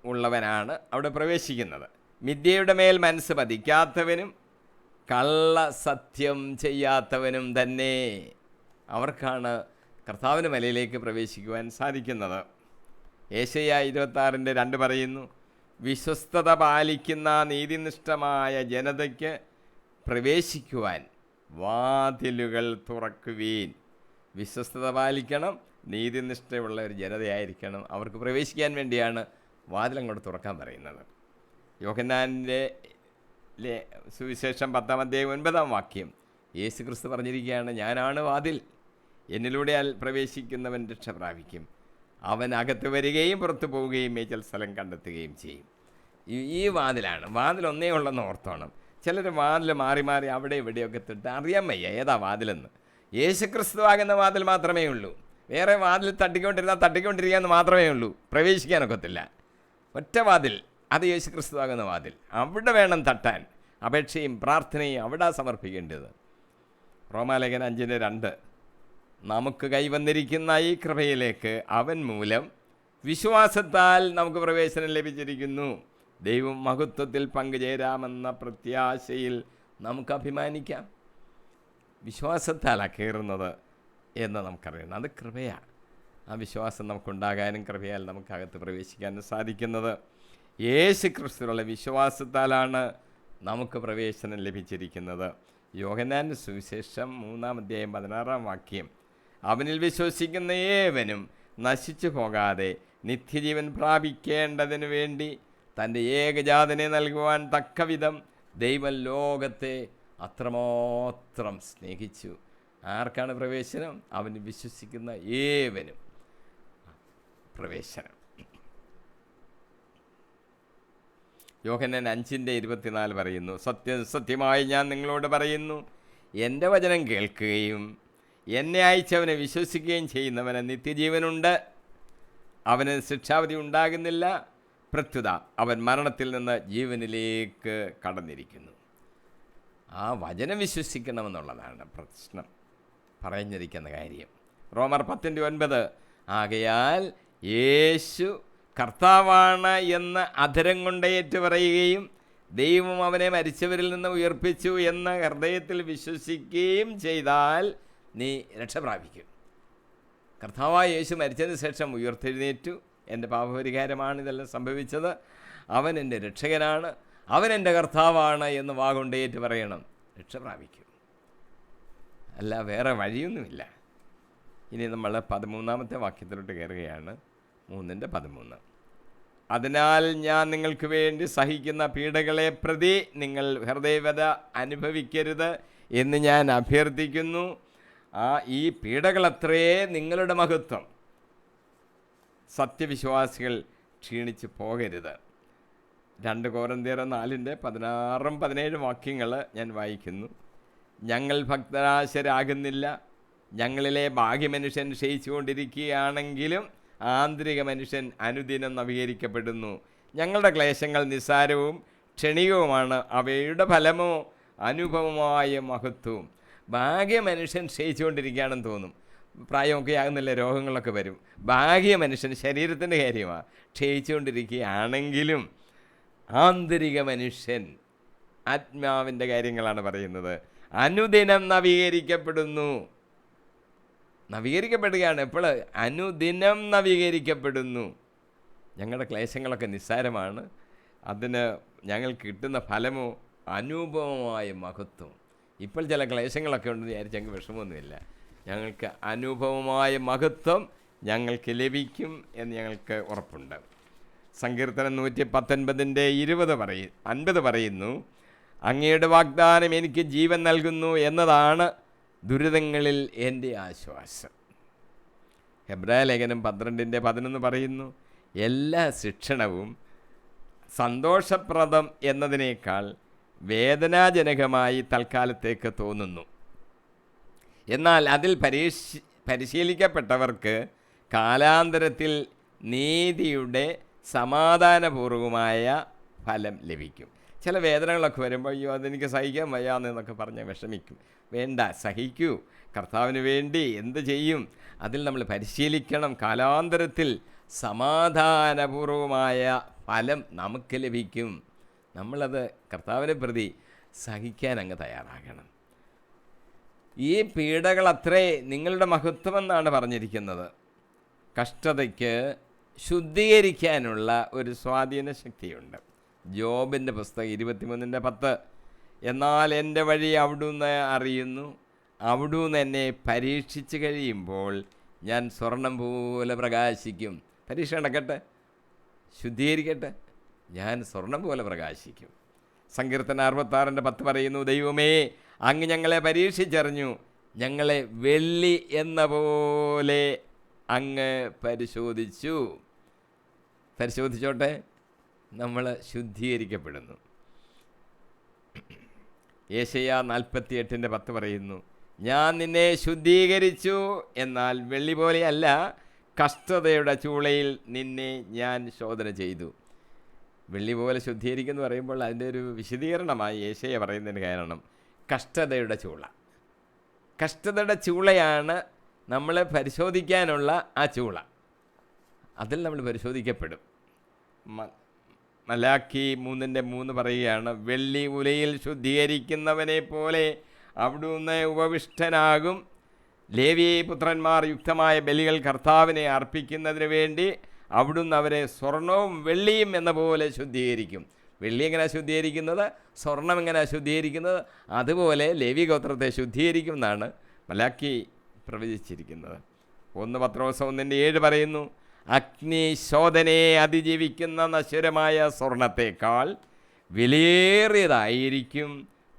ഉള്ളവനാണ് അവിടെ പ്രവേശിക്കുന്നത്. മിഥ്യയുടെ മേൽ മനസ്സ് പതിക്കാത്തവനും കള്ളസത്യം ചെയ്യാത്തവനും തന്നെ അവർക്കാണ് കർത്താവിൻ്റെ മലയിലേക്ക് പ്രവേശിക്കുവാൻ സാധിക്കുന്നത്. യേശയ്യാ 26:2 പറയുന്നു, വിശ്വസ്തത പാലിക്കുന്ന നീതിനിഷ്ഠമായ ജനതയ്ക്ക് പ്രവേശിക്കുവാൻ വാതിലുകൾ തുറക്കുവീൻ. വിശ്വസ്തത പാലിക്കണം, നീതിനിഷ്ഠയുള്ള ഒരു ജനതയായിരിക്കണം. അവർക്ക് പ്രവേശിക്കാൻ വേണ്ടിയാണ് വാതിലങ്ങോട്ട് തുറക്കാൻ പറയുന്നത്. യോഹന്നാൻ്റെ സുവിശേഷം 10:9 വാക്യം യേശു ക്രിസ്തു പറഞ്ഞിരിക്കുകയാണ്, ഞാനാണ് വാതിൽ, എന്നിലൂടെ പ്രവേശിക്കുന്നവൻ രക്ഷ പ്രാപിക്കും. അവൻ അകത്ത് വരികയും പുറത്തു പോവുകയും മേച്ചൽ സ്ഥലം കണ്ടെത്തുകയും ചെയ്യും. ഈ വാതിലാണ്. വാതിൽ ഒന്നേ ഉള്ളെന്ന് ഓർത്തോണം. ചിലർ വാതിൽ മാറി മാറി അവിടെ ഇവിടെയൊക്കെ തൊട്ട് അറിയാൻ വയ്യ ഏതാ വാതിലെന്ന്. യേശുക്രിസ്തുവാകുന്ന വാതിൽ മാത്രമേ ഉള്ളൂ. വേറെ വാതിൽ തട്ടിക്കൊണ്ടിരിക്കാമെന്ന് മാത്രമേ ഉള്ളൂ, പ്രവേശിക്കാനൊക്കത്തില്ല. ഒറ്റ വാതിൽ, അത് യേശുക്രിസ്തുവാകുന്ന വാതിൽ. അവിടെ വേണം തട്ടാൻ. അപേക്ഷയും പ്രാർത്ഥനയും അവിടെ സമർപ്പിക്കേണ്ടത്. റോമാലേഖനം 5:2 നമുക്ക് കൈവന്നിരിക്കുന്ന ഈ കൃപയിലേക്ക് അവൻ മൂലം വിശ്വാസത്താൽ നമുക്ക് പ്രവേശനം ലഭിച്ചിരിക്കുന്നു. ദൈവം മഹത്വത്തിൽ പങ്കുചേരാമെന്ന പ്രത്യാശയിൽ നമുക്ക് അഭിമാനിക്കാം. വിശ്വാസത്താലാണ് കയറുന്നത് എന്ന് നമുക്കറിയണം. അത് കൃപയാണ്. ആ വിശ്വാസം നമുക്കുണ്ടാകാനും കൃപയാൽ നമുക്കകത്ത് പ്രവേശിക്കാനും സാധിക്കുന്നത്. യേശു ക്രിസ്തുവിലുള്ള വിശ്വാസത്താലാണ് നമുക്ക് പ്രവേശനം ലഭിച്ചിരിക്കുന്നത്. യോഹന്നാന്റെ സുവിശേഷം 3:16 അവനിൽ വിശ്വസിക്കുന്ന ഏവനും നശിച്ചു പോകാതെ നിത്യജീവൻ പ്രാപിക്കേണ്ടതിനു വേണ്ടി തൻ്റെ ഏകജാതനെ നൽകുവാൻ തക്കവിധം ദൈവം ലോകത്തെ അത്രമാത്രം സ്നേഹിച്ചു. ആർക്കാണ് പ്രവേശനം? അവന് വിശ്വസിക്കുന്ന ഏവനും പ്രവേശനം. യോഹന്നാൻ 5:24 പറയുന്നു, സത്യമായി ഞാൻ നിങ്ങളോട് പറയുന്നു, എൻ്റെ വചനം കേൾക്കുകയും എന്നെ അയച്ചവനെ വിശ്വസിക്കുകയും ചെയ്യുന്നവന് നിത്യജീവനുണ്ട്. അവന് ശിക്ഷാവിധി ഉണ്ടാകുന്നില്ല, പ്രത്യുത അവൻ മരണത്തിൽ നിന്ന് ജീവനിലേക്ക് കടന്നിരിക്കുന്നു. ആ വചനം വിശ്വസിക്കണമെന്നുള്ളതാണ് പ്രശ്നം, പറഞ്ഞിരിക്കുന്ന കാര്യം. റോമർ 10:9 ആകയാൽ യേശു കർത്താവാണ് എന്ന് അധരം കൊണ്ട് ഏറ്റുപറയുകയും ദൈവം അവനെ മരിച്ചവരിൽ നിന്ന് ഉയർപ്പിച്ചു എന്ന് ഹൃദയത്തിൽ വിശ്വസിക്കുകയും ചെയ്താൽ നീ രക്ഷ പ്രാപിക്കും. കർത്താവായ യേശു മരിച്ചതിന് ശേഷം ഉയർത്തെഴുന്നേറ്റു. എൻ്റെ പാപപരിഹാരമാണ് ഇതെല്ലാം സംഭവിച്ചത്. അവൻ എൻ്റെ രക്ഷകനാണ്, അവൻ എൻ്റെ കർത്താവാണ് എന്ന് വാഗൊണ്ട് ഏറ്റു പറയണം, രക്ഷ പ്രാപിക്കും. അല്ല, വേറെ വഴിയൊന്നുമില്ല. ഇനി നമ്മൾ 13 വാക്യത്തിലോട്ട് കയറുകയാണ്. 3:13 അതിനാൽ ഞാൻ നിങ്ങൾക്ക് വേണ്ടി സഹിക്കുന്ന പീഡകളെ പ്രതി നിങ്ങൾ ഹൃദയവ്യഥ അനുഭവിക്കരുത് എന്ന് ഞാൻ അഭ്യർത്ഥിക്കുന്നു. ഈ പീഡകളത്രേ നിങ്ങളുടെ മഹത്വം. സത്യവിശ്വാസികൾ ക്ഷീണിച്ച് പോകരുത്. 2 കൊരിന്ത്യർ 4:16-17 ഞാൻ വായിക്കുന്നു. ഞങ്ങൾ ഭക്തനാശരാകുന്നില്ല. ഞങ്ങളിലെ ബാഹ്യമനുഷ്യൻ ക്ഷയിച്ചുകൊണ്ടിരിക്കുകയാണെങ്കിലും ആന്തരിക മനുഷ്യൻ അനുദിനം നവീകരിക്കപ്പെടുന്നു. ഞങ്ങളുടെ ക്ലേശങ്ങൾ നിസ്സാരവും ക്ഷണികവുമാണ്, അവയുടെ ഫലമോ അനുഭവമായ മഹത്വവും. ഭാഗ്യമനുഷ്യൻ ക്ഷയിച്ചുകൊണ്ടിരിക്കുകയാണെന്ന് തോന്നും, പ്രായമൊക്കെ ആകുന്നില്ല, രോഗങ്ങളൊക്കെ വരും. ഭാഗ്യമനുഷ്യൻ ശരീരത്തിൻ്റെ കാര്യമാണ്, ക്ഷയിച്ചുകൊണ്ടിരിക്കുകയാണെങ്കിലും ആന്തരിക മനുഷ്യൻ ആത്മാവിൻ്റെ കാര്യങ്ങളാണ് പറയുന്നത്, അനുദിനം നവീകരിക്കപ്പെടുന്നു. നവീകരിക്കപ്പെടുകയാണ്. എപ്പോൾ? അനുദിനം നവീകരിക്കപ്പെടുന്നു. ഞങ്ങളുടെ ക്ലേശങ്ങളൊക്കെ നിസ്സാരമാണ്, അതിന് ഞങ്ങൾക്ക് കിട്ടുന്ന ഫലമോ അനുഭവമായ മഹത്വം. ഇപ്പോൾ ചില ക്ലേശങ്ങളൊക്കെ ഉണ്ടെന്ന് വിചാരിച്ച് ഞങ്ങൾക്ക് വിഷമമൊന്നുമില്ല. ഞങ്ങൾക്ക് അനുഭവമായ മഹത്വം ഞങ്ങൾക്ക് ലഭിക്കും എന്ന് ഞങ്ങൾക്ക് ഉറപ്പുണ്ട്. സങ്കീർത്തനം 119:50 പറയുന്നു, അങ്ങയുടെ വാഗ്ദാനം എനിക്ക് ജീവൻ നൽകുന്നു എന്നതാണ് ദുരിതങ്ങളിൽ എൻ്റെ ആശ്വാസം. ഹെബ്രായലേഖനം 12:11 പറയുന്നു, എല്ലാ ശിക്ഷണവും സന്തോഷപ്രദം എന്നതിനേക്കാൾ വേദനാജനകമായി തൽക്കാലത്തേക്ക് തോന്നുന്നു. എന്നാൽ അതിൽ പരിശീലിക്കപ്പെട്ടവർക്ക് കാലാന്തരത്തിൽ നീതിയുടെ സമാധാനപൂർവമായ ഫലം ലഭിക്കും. ചില വേദനകളൊക്കെ വരുമ്പോൾ അയ്യോ അതെനിക്ക് സഹിക്കാൻ വയ്യാന്നൊക്കെ പറഞ്ഞ് വിഷമിക്കും. വേണ്ട, സഹിക്കൂ. കർത്താവിന് വേണ്ടി എന്ത് ചെയ്യും? അതിൽ നമ്മൾ പരിശീലിക്കണം. കാലാന്തരത്തിൽ സമാധാനപൂർവമായ ഫലം നമുക്ക് ലഭിക്കും. നമ്മളത് കർത്താവിനെ പ്രതി സഹിക്കാൻ അങ്ങ് തയ്യാറാകണം. ഈ പീഡകളത്രേ നിങ്ങളുടെ മഹത്വമെന്നാണ് പറഞ്ഞിരിക്കുന്നത്. കഷ്ടതയ്ക്ക് ശുദ്ധീകരിക്കാനുള്ള ഒരു സ്വാധീന ശക്തിയുണ്ട്. ജോബിൻ്റെ പുസ്തകം 23:10 എന്നാൽ എൻ്റെ വഴി അവിടുന്ന് അറിയുന്നു, അവിടുന്ന് എന്നെ പരീക്ഷിച്ച് കഴിയുമ്പോൾ ഞാൻ സ്വർണം പോലെ പ്രകാശിക്കും. പരീക്ഷ നടക്കട്ടെ, ശുദ്ധീകരിക്കട്ടെ, ഞാൻ സ്വർണം പോലെ പ്രകാശിക്കും. സങ്കീർത്തനം 66:10 പറയുന്നു, ദൈവമേ അങ്ങ് ഞങ്ങളെ പരീക്ഷിച്ചറിഞ്ഞു, ഞങ്ങളെ വെള്ളി എന്ന പോലെ അങ്ങ് പരിശോധിച്ചോട്ടെ, നമ്മൾ ശുദ്ധീകരിക്കപ്പെടുന്നു. യേശയ്യാ 48:10 പറയുന്നു, ഞാൻ നിന്നെ ശുദ്ധീകരിച്ചു, എന്നാൽ വെള്ളി പോലെയല്ല, കഷ്ടതയുടെ ചൂളയിൽ നിന്നെ ഞാൻ ശോധന ചെയ്തു. വെള്ളി പോലെ ശുദ്ധീകരിക്കുന്നു പറയുമ്പോൾ അതിൻ്റെ ഒരു വിശദീകരണമായി യേശയ്യ പറയുന്നതിന് കാരണം കഷ്ടതയുടെ ചൂള. കഷ്ടതയുടെ ചൂളയാണ് നമ്മളെ പരിശോധിക്കാനുള്ള ആ ചൂള. അതിൽ നമ്മൾ പരിശോധിക്കപ്പെടും. മലാക്കി 3:3 പറയുകയാണ്, വെള്ളി ഉലയിൽ ശുദ്ധീകരിക്കുന്നവനെ പോലെ അവിടുന്ന് ഉപവിഷ്ടനാകും. ലേവി പുത്രന്മാർ യുക്തമായ ബലികൾ കർത്താവിനെ അർപ്പിക്കുന്നതിന് വേണ്ടി അവിടുന്ന് അവരെ സ്വർണവും വെള്ളിയും എന്ന പോലെ ശുദ്ധീകരിക്കും. വെള്ളി എങ്ങനെയാണ് ശുദ്ധീകരിക്കുന്നത്, സ്വർണം എങ്ങനെയാണ് ശുദ്ധീകരിക്കുന്നത്, അതുപോലെ ലേവി ഗോത്രത്തെ ശുദ്ധീകരിക്കും എന്നാണ് മലാക്കി പ്രവചിച്ചിരിക്കുന്നത്. 1 പത്രോസ് 1:7 പറയുന്നു, അഗ്നി ശോധനയെ അതിജീവിക്കുന്ന നശ്വരമായ സ്വർണത്തേക്കാൾ വിലയേറിയതായിരിക്കും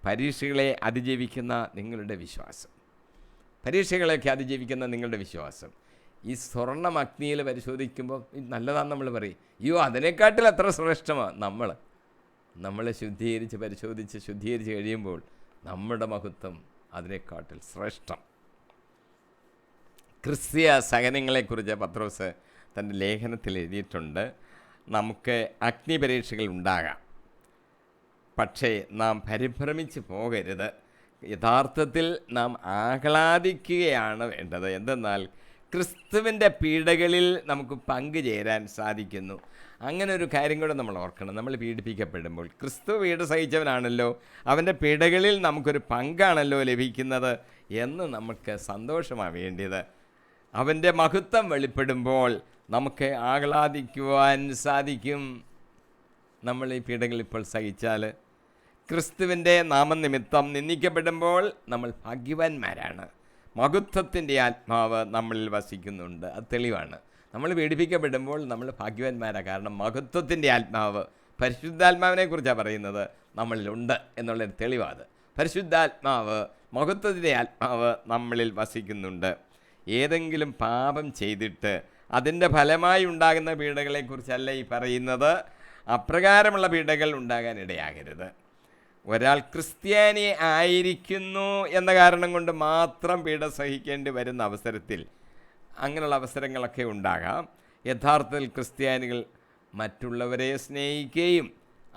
പരീക്ഷകളെ അതിജീവിക്കുന്ന നിങ്ങളുടെ വിശ്വാസം. പരീക്ഷകളെയൊക്കെ അതിജീവിക്കുന്ന നിങ്ങളുടെ വിശ്വാസം. ഈ സ്വർണം അഗ്നിയിൽ പരിശോധിക്കുമ്പോൾ നല്ലതാണെന്ന് നമ്മൾ പറയും. അയ്യോ, അതിനെക്കാട്ടിൽ എത്ര ശ്രേഷ്ഠമാണ്. നമ്മളെ ശുദ്ധീകരിച്ച് കഴിയുമ്പോൾ നമ്മുടെ മഹത്വം അതിനെക്കാട്ടിൽ ശ്രേഷ്ഠം. ക്രിസ്തീയ സഹനങ്ങളെക്കുറിച്ച് പത്രോസ് തൻ്റെ ലേഖനത്തിൽ എഴുതിയിട്ടുണ്ട്. നമുക്ക് അഗ്നിപരീക്ഷകൾ ഉണ്ടാകാം, പക്ഷേ നാം പരിഭ്രമിച്ച് പോകരുത്. യഥാർത്ഥത്തിൽ നാം ആഹ്ലാദിക്കുകയാണ് വേണ്ടത്. എന്തെന്നാൽ ക്രിസ്തുവിൻ്റെ പീഡകളിൽ നമുക്ക് പങ്കുചേരാൻ സാധിക്കുന്നു. അങ്ങനെ ഒരു കാര്യം കൂടെ നമ്മൾ ഓർക്കണം. നമ്മൾ പീഡിപ്പിക്കപ്പെടുമ്പോൾ ക്രിസ്തു പീഡ സഹിച്ചവനാണല്ലോ, അവൻ്റെ പീഡകളിൽ നമുക്കൊരു പങ്കാണല്ലോ ലഭിക്കുന്നത് എന്ന് നമുക്ക് സന്തോഷമാണ് വേണ്ടിയത്. അവൻ്റെ മഹത്വം വെളിപ്പെടുമ്പോൾ നമുക്ക് ആഹ്ലാദിക്കുവാൻ സാധിക്കും. നമ്മൾ ഈ പീഡകൾ ഇപ്പോൾ സഹിച്ചാൽ, ക്രിസ്തുവിൻ്റെ നാമനിമിത്തം നിന്ദിക്കപ്പെടുമ്പോൾ നമ്മൾ ഭാഗ്യവാന്മാരാണ്. മഹത്വത്തിൻ്റെ ആത്മാവ് നമ്മളിൽ വസിക്കുന്നുണ്ട്, അത് തെളിവാണ്. നമ്മൾ പീഡിപ്പിക്കപ്പെടുമ്പോൾ നമ്മൾ ഭാഗ്യവാന്മാരാണ്. കാരണം മഹത്വത്തിൻ്റെ ആത്മാവ്, പരിശുദ്ധാത്മാവിനെ കുറിച്ചാണ് പറയുന്നത്, നമ്മളിലുണ്ട് എന്നുള്ളൊരു തെളിവാണ്. പരിശുദ്ധാത്മാവ്, മഹത്വത്തിൻ്റെ ആത്മാവ് നമ്മളിൽ വസിക്കുന്നുണ്ട്. ഏതെങ്കിലും പാപം ചെയ്തിട്ട് അതിൻ്റെ ഫലമായി ഉണ്ടാകുന്ന പീഡകളെക്കുറിച്ചല്ല ഈ പറയുന്നത്. അപ്രകാരമുള്ള പീഡകൾ ഉണ്ടാകാൻ ഇടയാകരുത്. ഒരാൾ ക്രിസ്ത്യാനി ആയിരിക്കുന്നു എന്ന കാരണം കൊണ്ട് മാത്രം പീഡ സഹിക്കേണ്ടി വരുന്ന അവസരത്തിൽ, അങ്ങനെയുള്ള അവസരങ്ങളൊക്കെ ഉണ്ടാകാം. യഥാർത്ഥത്തിൽ ക്രിസ്ത്യാനികൾ മറ്റുള്ളവരെ സ്നേഹിക്കുകയും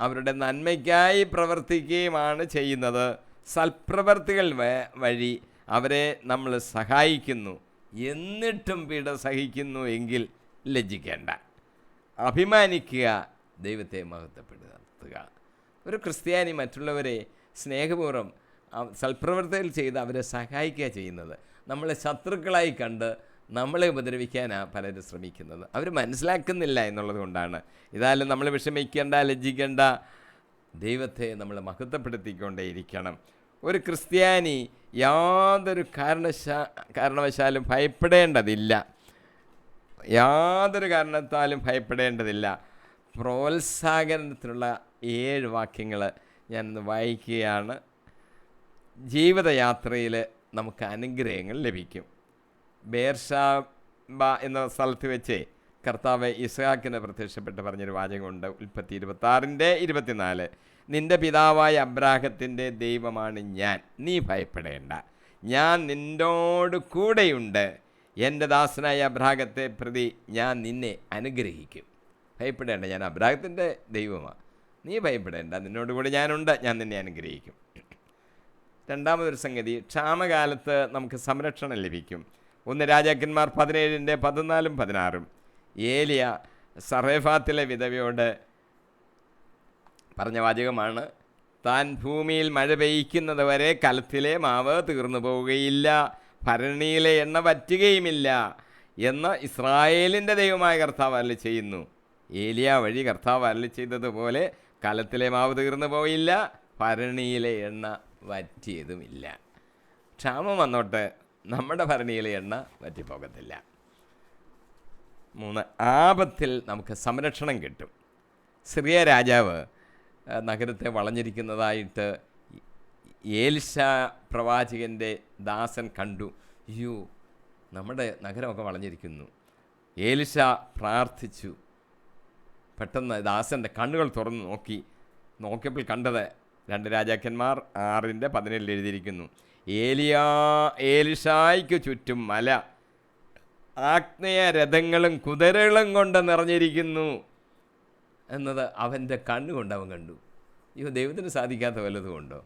അവരുടെ നന്മയ്ക്കായി പ്രവർത്തിക്കുകയുമാണ് ചെയ്യുന്നത്. സൽപ്രവർത്തികൾ വഴി അവരെ നമ്മൾ സഹായിക്കുന്നു. എന്നിട്ടും പീഡ സഹിക്കുന്നു എങ്കിൽ ലജ്ജിക്കേണ്ട, അഭിമാനിക്കുക, ദൈവത്തെ മഹത്വപ്പെടുത്തുക. ഒരു ക്രിസ്ത്യാനി മറ്റുള്ളവരെ സ്നേഹപൂർവ്വം സൽപ്രവർത്തികൾ ചെയ്ത് അവരെ സഹായിക്കുക ചെയ്യുന്നത്. നമ്മളെ ശത്രുക്കളായി കണ്ട് നമ്മളെ ഉപദ്രവിക്കാനാണ് പലരും ശ്രമിക്കുന്നത്. അവർ മനസ്സിലാക്കുന്നില്ല എന്നുള്ളത് കൊണ്ടാണ്. ഇതായാലും നമ്മൾ വിഷമിക്കേണ്ട, ലജ്ജിക്കേണ്ട, ദൈവത്തെ നമ്മൾ മഹത്വപ്പെടുത്തിക്കൊണ്ടേയിരിക്കണം. ഒരു ക്രിസ്ത്യാനി യാതൊരു കാരണവശാലും ഭയപ്പെടേണ്ടതില്ല. യാതൊരു കാരണത്താലും ഭയപ്പെടേണ്ടതില്ല. പ്രോത്സാഹനത്തിനുള്ള 7 വാക്യങ്ങൾ ഞാൻ വായിക്കുകയാണ്. ജീവിതയാത്രയിൽ നമുക്ക് അനുഗ്രഹങ്ങൾ ലഭിക്കും. ബേർഷാബ എന്ന സ്ഥലത്ത് വെച്ച് കർത്താവ് ഇസ്ഹാക്കിന് പ്രത്യക്ഷപ്പെട്ട് പറഞ്ഞൊരു വാചകമുണ്ട്. ഉൽപ്പത്തി 26:24, നിൻ്റെ പിതാവായ അബ്രാഹത്തിൻ്റെ ദൈവമാണ് ഞാൻ, നീ ഭയപ്പെടേണ്ട, ഞാൻ നിന്നോട് കൂടെയുണ്ട്, എൻ്റെ ദാസനായ അബ്രാഹത്തെ പ്രതി ഞാൻ നിന്നെ അനുഗ്രഹിക്കും. ഭയപ്പെടേണ്ട, ഞാൻ അബ്രാഹത്തിൻ്റെ ദൈവമാണ്, നീ ഭയപ്പെടേണ്ട, നിന്നോട് കൂടെ ഞാനുണ്ട്, ഞാൻ നിന്നെ അനുഗ്രഹിക്കും. രണ്ടാമതൊരു സംഗതി, ക്ഷാമകാലത്ത് നമുക്ക് സംരക്ഷണം ലഭിക്കും. 1 രാജാക്കന്മാർ 17:14-16 ഏലിയ സറേഫാത്തിലെ വിധവയോട് പറഞ്ഞ വാചകമാണ്, താൻ ഭൂമിയിൽ മഴ പെയ്യ്ക്കുന്നത് വരെ കലത്തിലെ മാവ് തീർന്നു പോവുകയില്ല, ഭരണിയിലെ എണ്ണ വറ്റുകയുമില്ല എന്ന് ഇസ്രായേലിൻ്റെ ദൈവമായ കർത്താവ് അരുളി ചെയ്യുന്നു. ഏലിയ വഴി കർത്താവ് അരുളി ചെയ്തതുപോലെ കലത്തിലെ മാവ് തീർന്നു പോയില്ല, ഭരണിയിലെ എണ്ണ വറ്റിയതുമില്ല. ക്ഷാമം വന്നോട്ട് നമ്മുടെ ഭരണിയിലെ എണ്ണ വറ്റിപ്പോകത്തില്ല. 3, ആപത്തിൽ നമുക്ക് സംരക്ഷണം കിട്ടും. സിറിയ രാജാവ് നഗരത്തെ വളഞ്ഞിരിക്കുന്നതായിട്ട് ഏലിശ പ്രവാചകൻ്റെ ദാസൻ കണ്ടു. അയ്യോ, നമ്മുടെ നഗരമൊക്കെ വളഞ്ഞിരിക്കുന്നു. ഏലിശ പ്രാർത്ഥിച്ചു. പെട്ടെന്ന് ദാസൻ്റെ കണ്ണുകൾ തുറന്ന് നോക്കിയപ്പോൾ കണ്ടത് 2 രാജാക്കന്മാർ 6:17 എഴുതിയിരിക്കുന്നു, ഏലിഷായ്ക്ക് ചുറ്റും മല ആഗ്നേയ രഥങ്ങളും കുതിരകളും കൊണ്ട് നിറഞ്ഞിരിക്കുന്നു എന്നത് അവൻ്റെ കണ്ണുകൊണ്ട് അവൻ കണ്ടു. ദൈവത്തിന് സാധിക്കാത്ത വല്ലതും ഉണ്ടോ?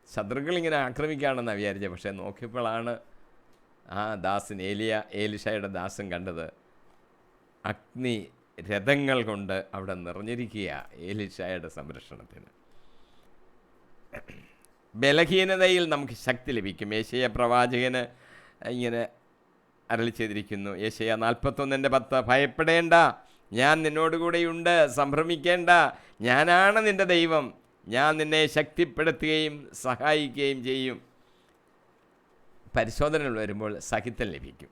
ശത്രുക്കളിങ്ങനെ ആക്രമിക്കുകയാണെന്നാണ് വിചാരിച്ചത്. പക്ഷേ നോക്കിയപ്പോഴാണ് ആ ദാസൻ ഏലിഷായുടെ ദാസൻ കണ്ടത് അഗ്നി രഥങ്ങൾ കൊണ്ട് അവിടെ നിറഞ്ഞിരിക്കുക ഏലിഷായുടെ സംരക്ഷണത്തിന്. ബലഹീനതയിൽ നമുക്ക് ശക്തി ലഭിക്കും. യെശയ്യാ പ്രവാചകന് ഇങ്ങനെ അരുളി ചെയ്തിരിക്കുന്നു, യെശയ്യാ 41:10, ഭയപ്പെടേണ്ട, ഞാൻ നിന്നോടുകൂടെയുണ്ട്, സംഭ്രമിക്കേണ്ട, ഞാനാണ് നിൻ്റെ ദൈവം, ഞാൻ നിന്നെ ശക്തിപ്പെടുത്തുകയും സഹായിക്കുകയും ചെയ്യും. പരിശോധനകൾ വരുമ്പോൾ സഹിതം ലഭിക്കും.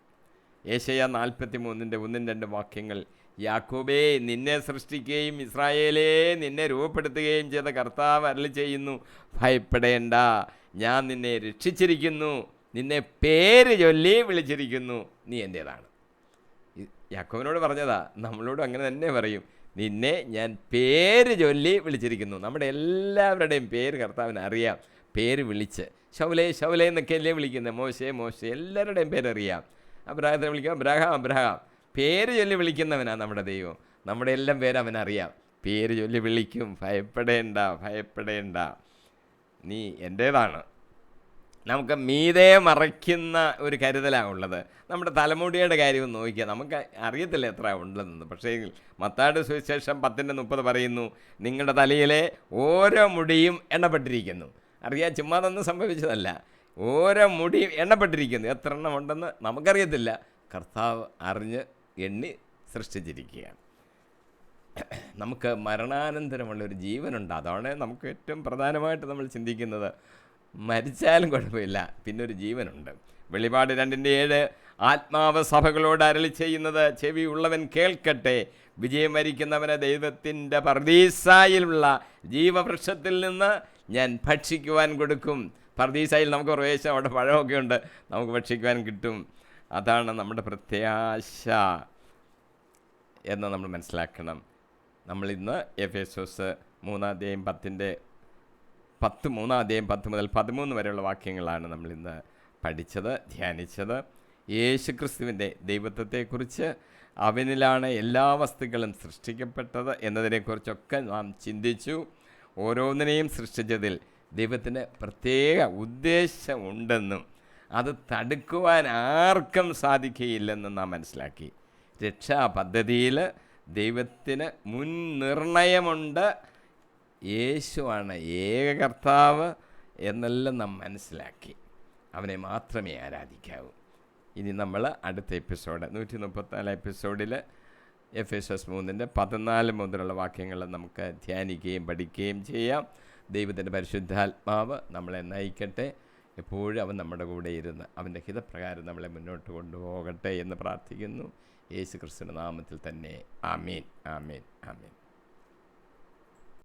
യെശയ്യാ 43:1-2 വാക്യങ്ങൾ, യാക്കോബേ, നിന്നെ സൃഷ്ടിക്കുകയും ഇസ്രായേലേ, നിന്നെ രൂപപ്പെടുത്തുകയും ചെയ്ത കർത്താവ് അരുളി ചെയ്യുന്നു, ഭയപ്പെടേണ്ട, ഞാൻ നിന്നെ രക്ഷിച്ചിരിക്കുന്നു, നിന്നെ പേര് ചൊല്ലി വിളിച്ചിരിക്കുന്നു, നീ എൻ്റേതാണ്. യാക്കോബിനോട് പറഞ്ഞതാ, നമ്മളോടും അങ്ങനെ തന്നെ പറയും, നിന്നെ ഞാൻ പേര് ചൊല്ലി വിളിച്ചിരിക്കുന്നു. നമ്മുടെ എല്ലാവരുടെയും പേര് കർത്താവിന് അറിയാം. പേര് വിളിച്ച് ശൗലേ ശൗലേ എന്നൊക്കെ അല്ലേ വിളിക്കുന്നത്, മോശേ മോശേ, എല്ലാവരുടെയും പേരറിയാം. അബ്രാഹത്തെ വിളിക്കാം, അബ്രഹാം, പേര് ചൊല്ലി വിളിക്കുന്നവനാണ് നമ്മുടെ ദൈവം. നമ്മുടെ എല്ലാം പേര് അവനറിയാം. പേര് ചൊല്ലി വിളിക്കും, ഭയപ്പെടേണ്ട, നീ എൻ്റേതാണ്. നമുക്ക് മീതെ മറയ്ക്കുന്ന ഒരു കരുതലാണ് ഉള്ളത്. നമ്മുടെ തലമുടിയുടെ കാര്യം നോക്കിയാൽ നമുക്ക് അറിയത്തില്ല എത്ര ഉണ്ടെന്ന്. പക്ഷേ മത്തായിയുടെ സുവിശേഷം 10:30 പറയുന്നു, നിങ്ങളുടെ തലയിലെ ഓരോ മുടിയും എണ്ണപ്പെട്ടിരിക്കുന്നു. അറിയാൻ ചുമ്മാതൊന്നും സംഭവിച്ചതല്ല, ഓരോ മുടിയും എണ്ണപ്പെട്ടിരിക്കുന്നു. എത്ര എണ്ണം ഉണ്ടെന്ന് നമുക്കറിയത്തില്ല, കർത്താവ് അറിഞ്ഞ് എണ്ണി സൃഷ്ടിച്ചിരിക്കുകയാണ്. നമുക്ക് മരണാനന്തരമുള്ളൊരു ജീവനുണ്ട്. അതാണ് നമുക്ക് ഏറ്റവും പ്രധാനമായിട്ട് നമ്മൾ ചിന്തിക്കുന്നത്. മരിച്ചാലും കുഴപ്പമില്ല, പിന്നൊരു ജീവനുണ്ട്. വെളിപാട് 2:7, ആത്മാവ് സഭകളോട് അരുളി ചെയ്യുന്നത്, ചെവി ഉള്ളവൻ കേൾക്കട്ടെ, വിജയം വരിക്കുന്നവനെ ദൈവത്തിൻ്റെ പർദീസായിലുള്ള ജീവവൃക്ഷത്തിൽ നിന്ന് ഞാൻ ഭക്ഷിക്കുവാൻ കൊടുക്കും. പർദീസായിൽ നമുക്ക് പ്രവേശം, അവിടെ പഴമൊക്കെ ഉണ്ട്, നമുക്ക് ഭക്ഷിക്കുവാൻ കിട്ടും. അതാണ് നമ്മുടെ പ്രത്യാശ എന്ന് നമ്മൾ മനസ്സിലാക്കണം. നമ്മളിന്ന് എഫേസോസ് 3:10-13 വരെയുള്ള വാക്യങ്ങളാണ് നമ്മളിന്ന് പഠിച്ചത്, ധ്യാനിച്ചത്. യേശുക്രിസ്തുവിൻ്റെ ദൈവത്വത്തെക്കുറിച്ച്, അവനിലാണ് എല്ലാ വസ്തുക്കളും സൃഷ്ടിക്കപ്പെട്ടത് എന്നതിനെക്കുറിച്ചൊക്കെ നാം ചിന്തിച്ചു. ഓരോന്നിനെയും സൃഷ്ടിച്ചതിൽ ദൈവത്തിന് പ്രത്യേക ഉദ്ദേശമുണ്ടെന്നും അത് തടുക്കുവാൻ ആർക്കും സാധിക്കുകയില്ലെന്നും നാം മനസ്സിലാക്കി. രക്ഷാപദ്ധതിയിൽ ദൈവത്തിന് മുൻനിർണയമുണ്ട്. യേശുവാണ് ഏക കർത്താവ് എന്നെല്ലാം നാം മനസ്സിലാക്കി. അവനെ മാത്രമേ ആരാധിക്കാവൂ. ഇനി നമ്മൾ അടുത്ത എപ്പിസോഡ് 134 എപ്പിസോഡിൽ എഫേസോസ് 3:14 മുതലുള്ള വാക്യങ്ങൾ നമുക്ക് ധ്യാനിക്കുകയും പഠിക്കുകയും ചെയ്യാം. ദൈവത്തിൻ്റെ പരിശുദ്ധാത്മാവ് നമ്മളെ നയിക്കട്ടെ. എപ്പോഴും അവൻ നമ്മുടെ കൂടെ ഇരുന്ന് അവൻ്റെ ഹിതപ്രകാരം നമ്മളെ മുന്നോട്ട് കൊണ്ടുപോകട്ടെ എന്ന് പ്രാർത്ഥിക്കുന്നു. യേശു ക്രിസ്തുവിൻ്റെ നാമത്തിൽ തന്നെ. ആമീൻ, ആമീൻ, ആമീൻ.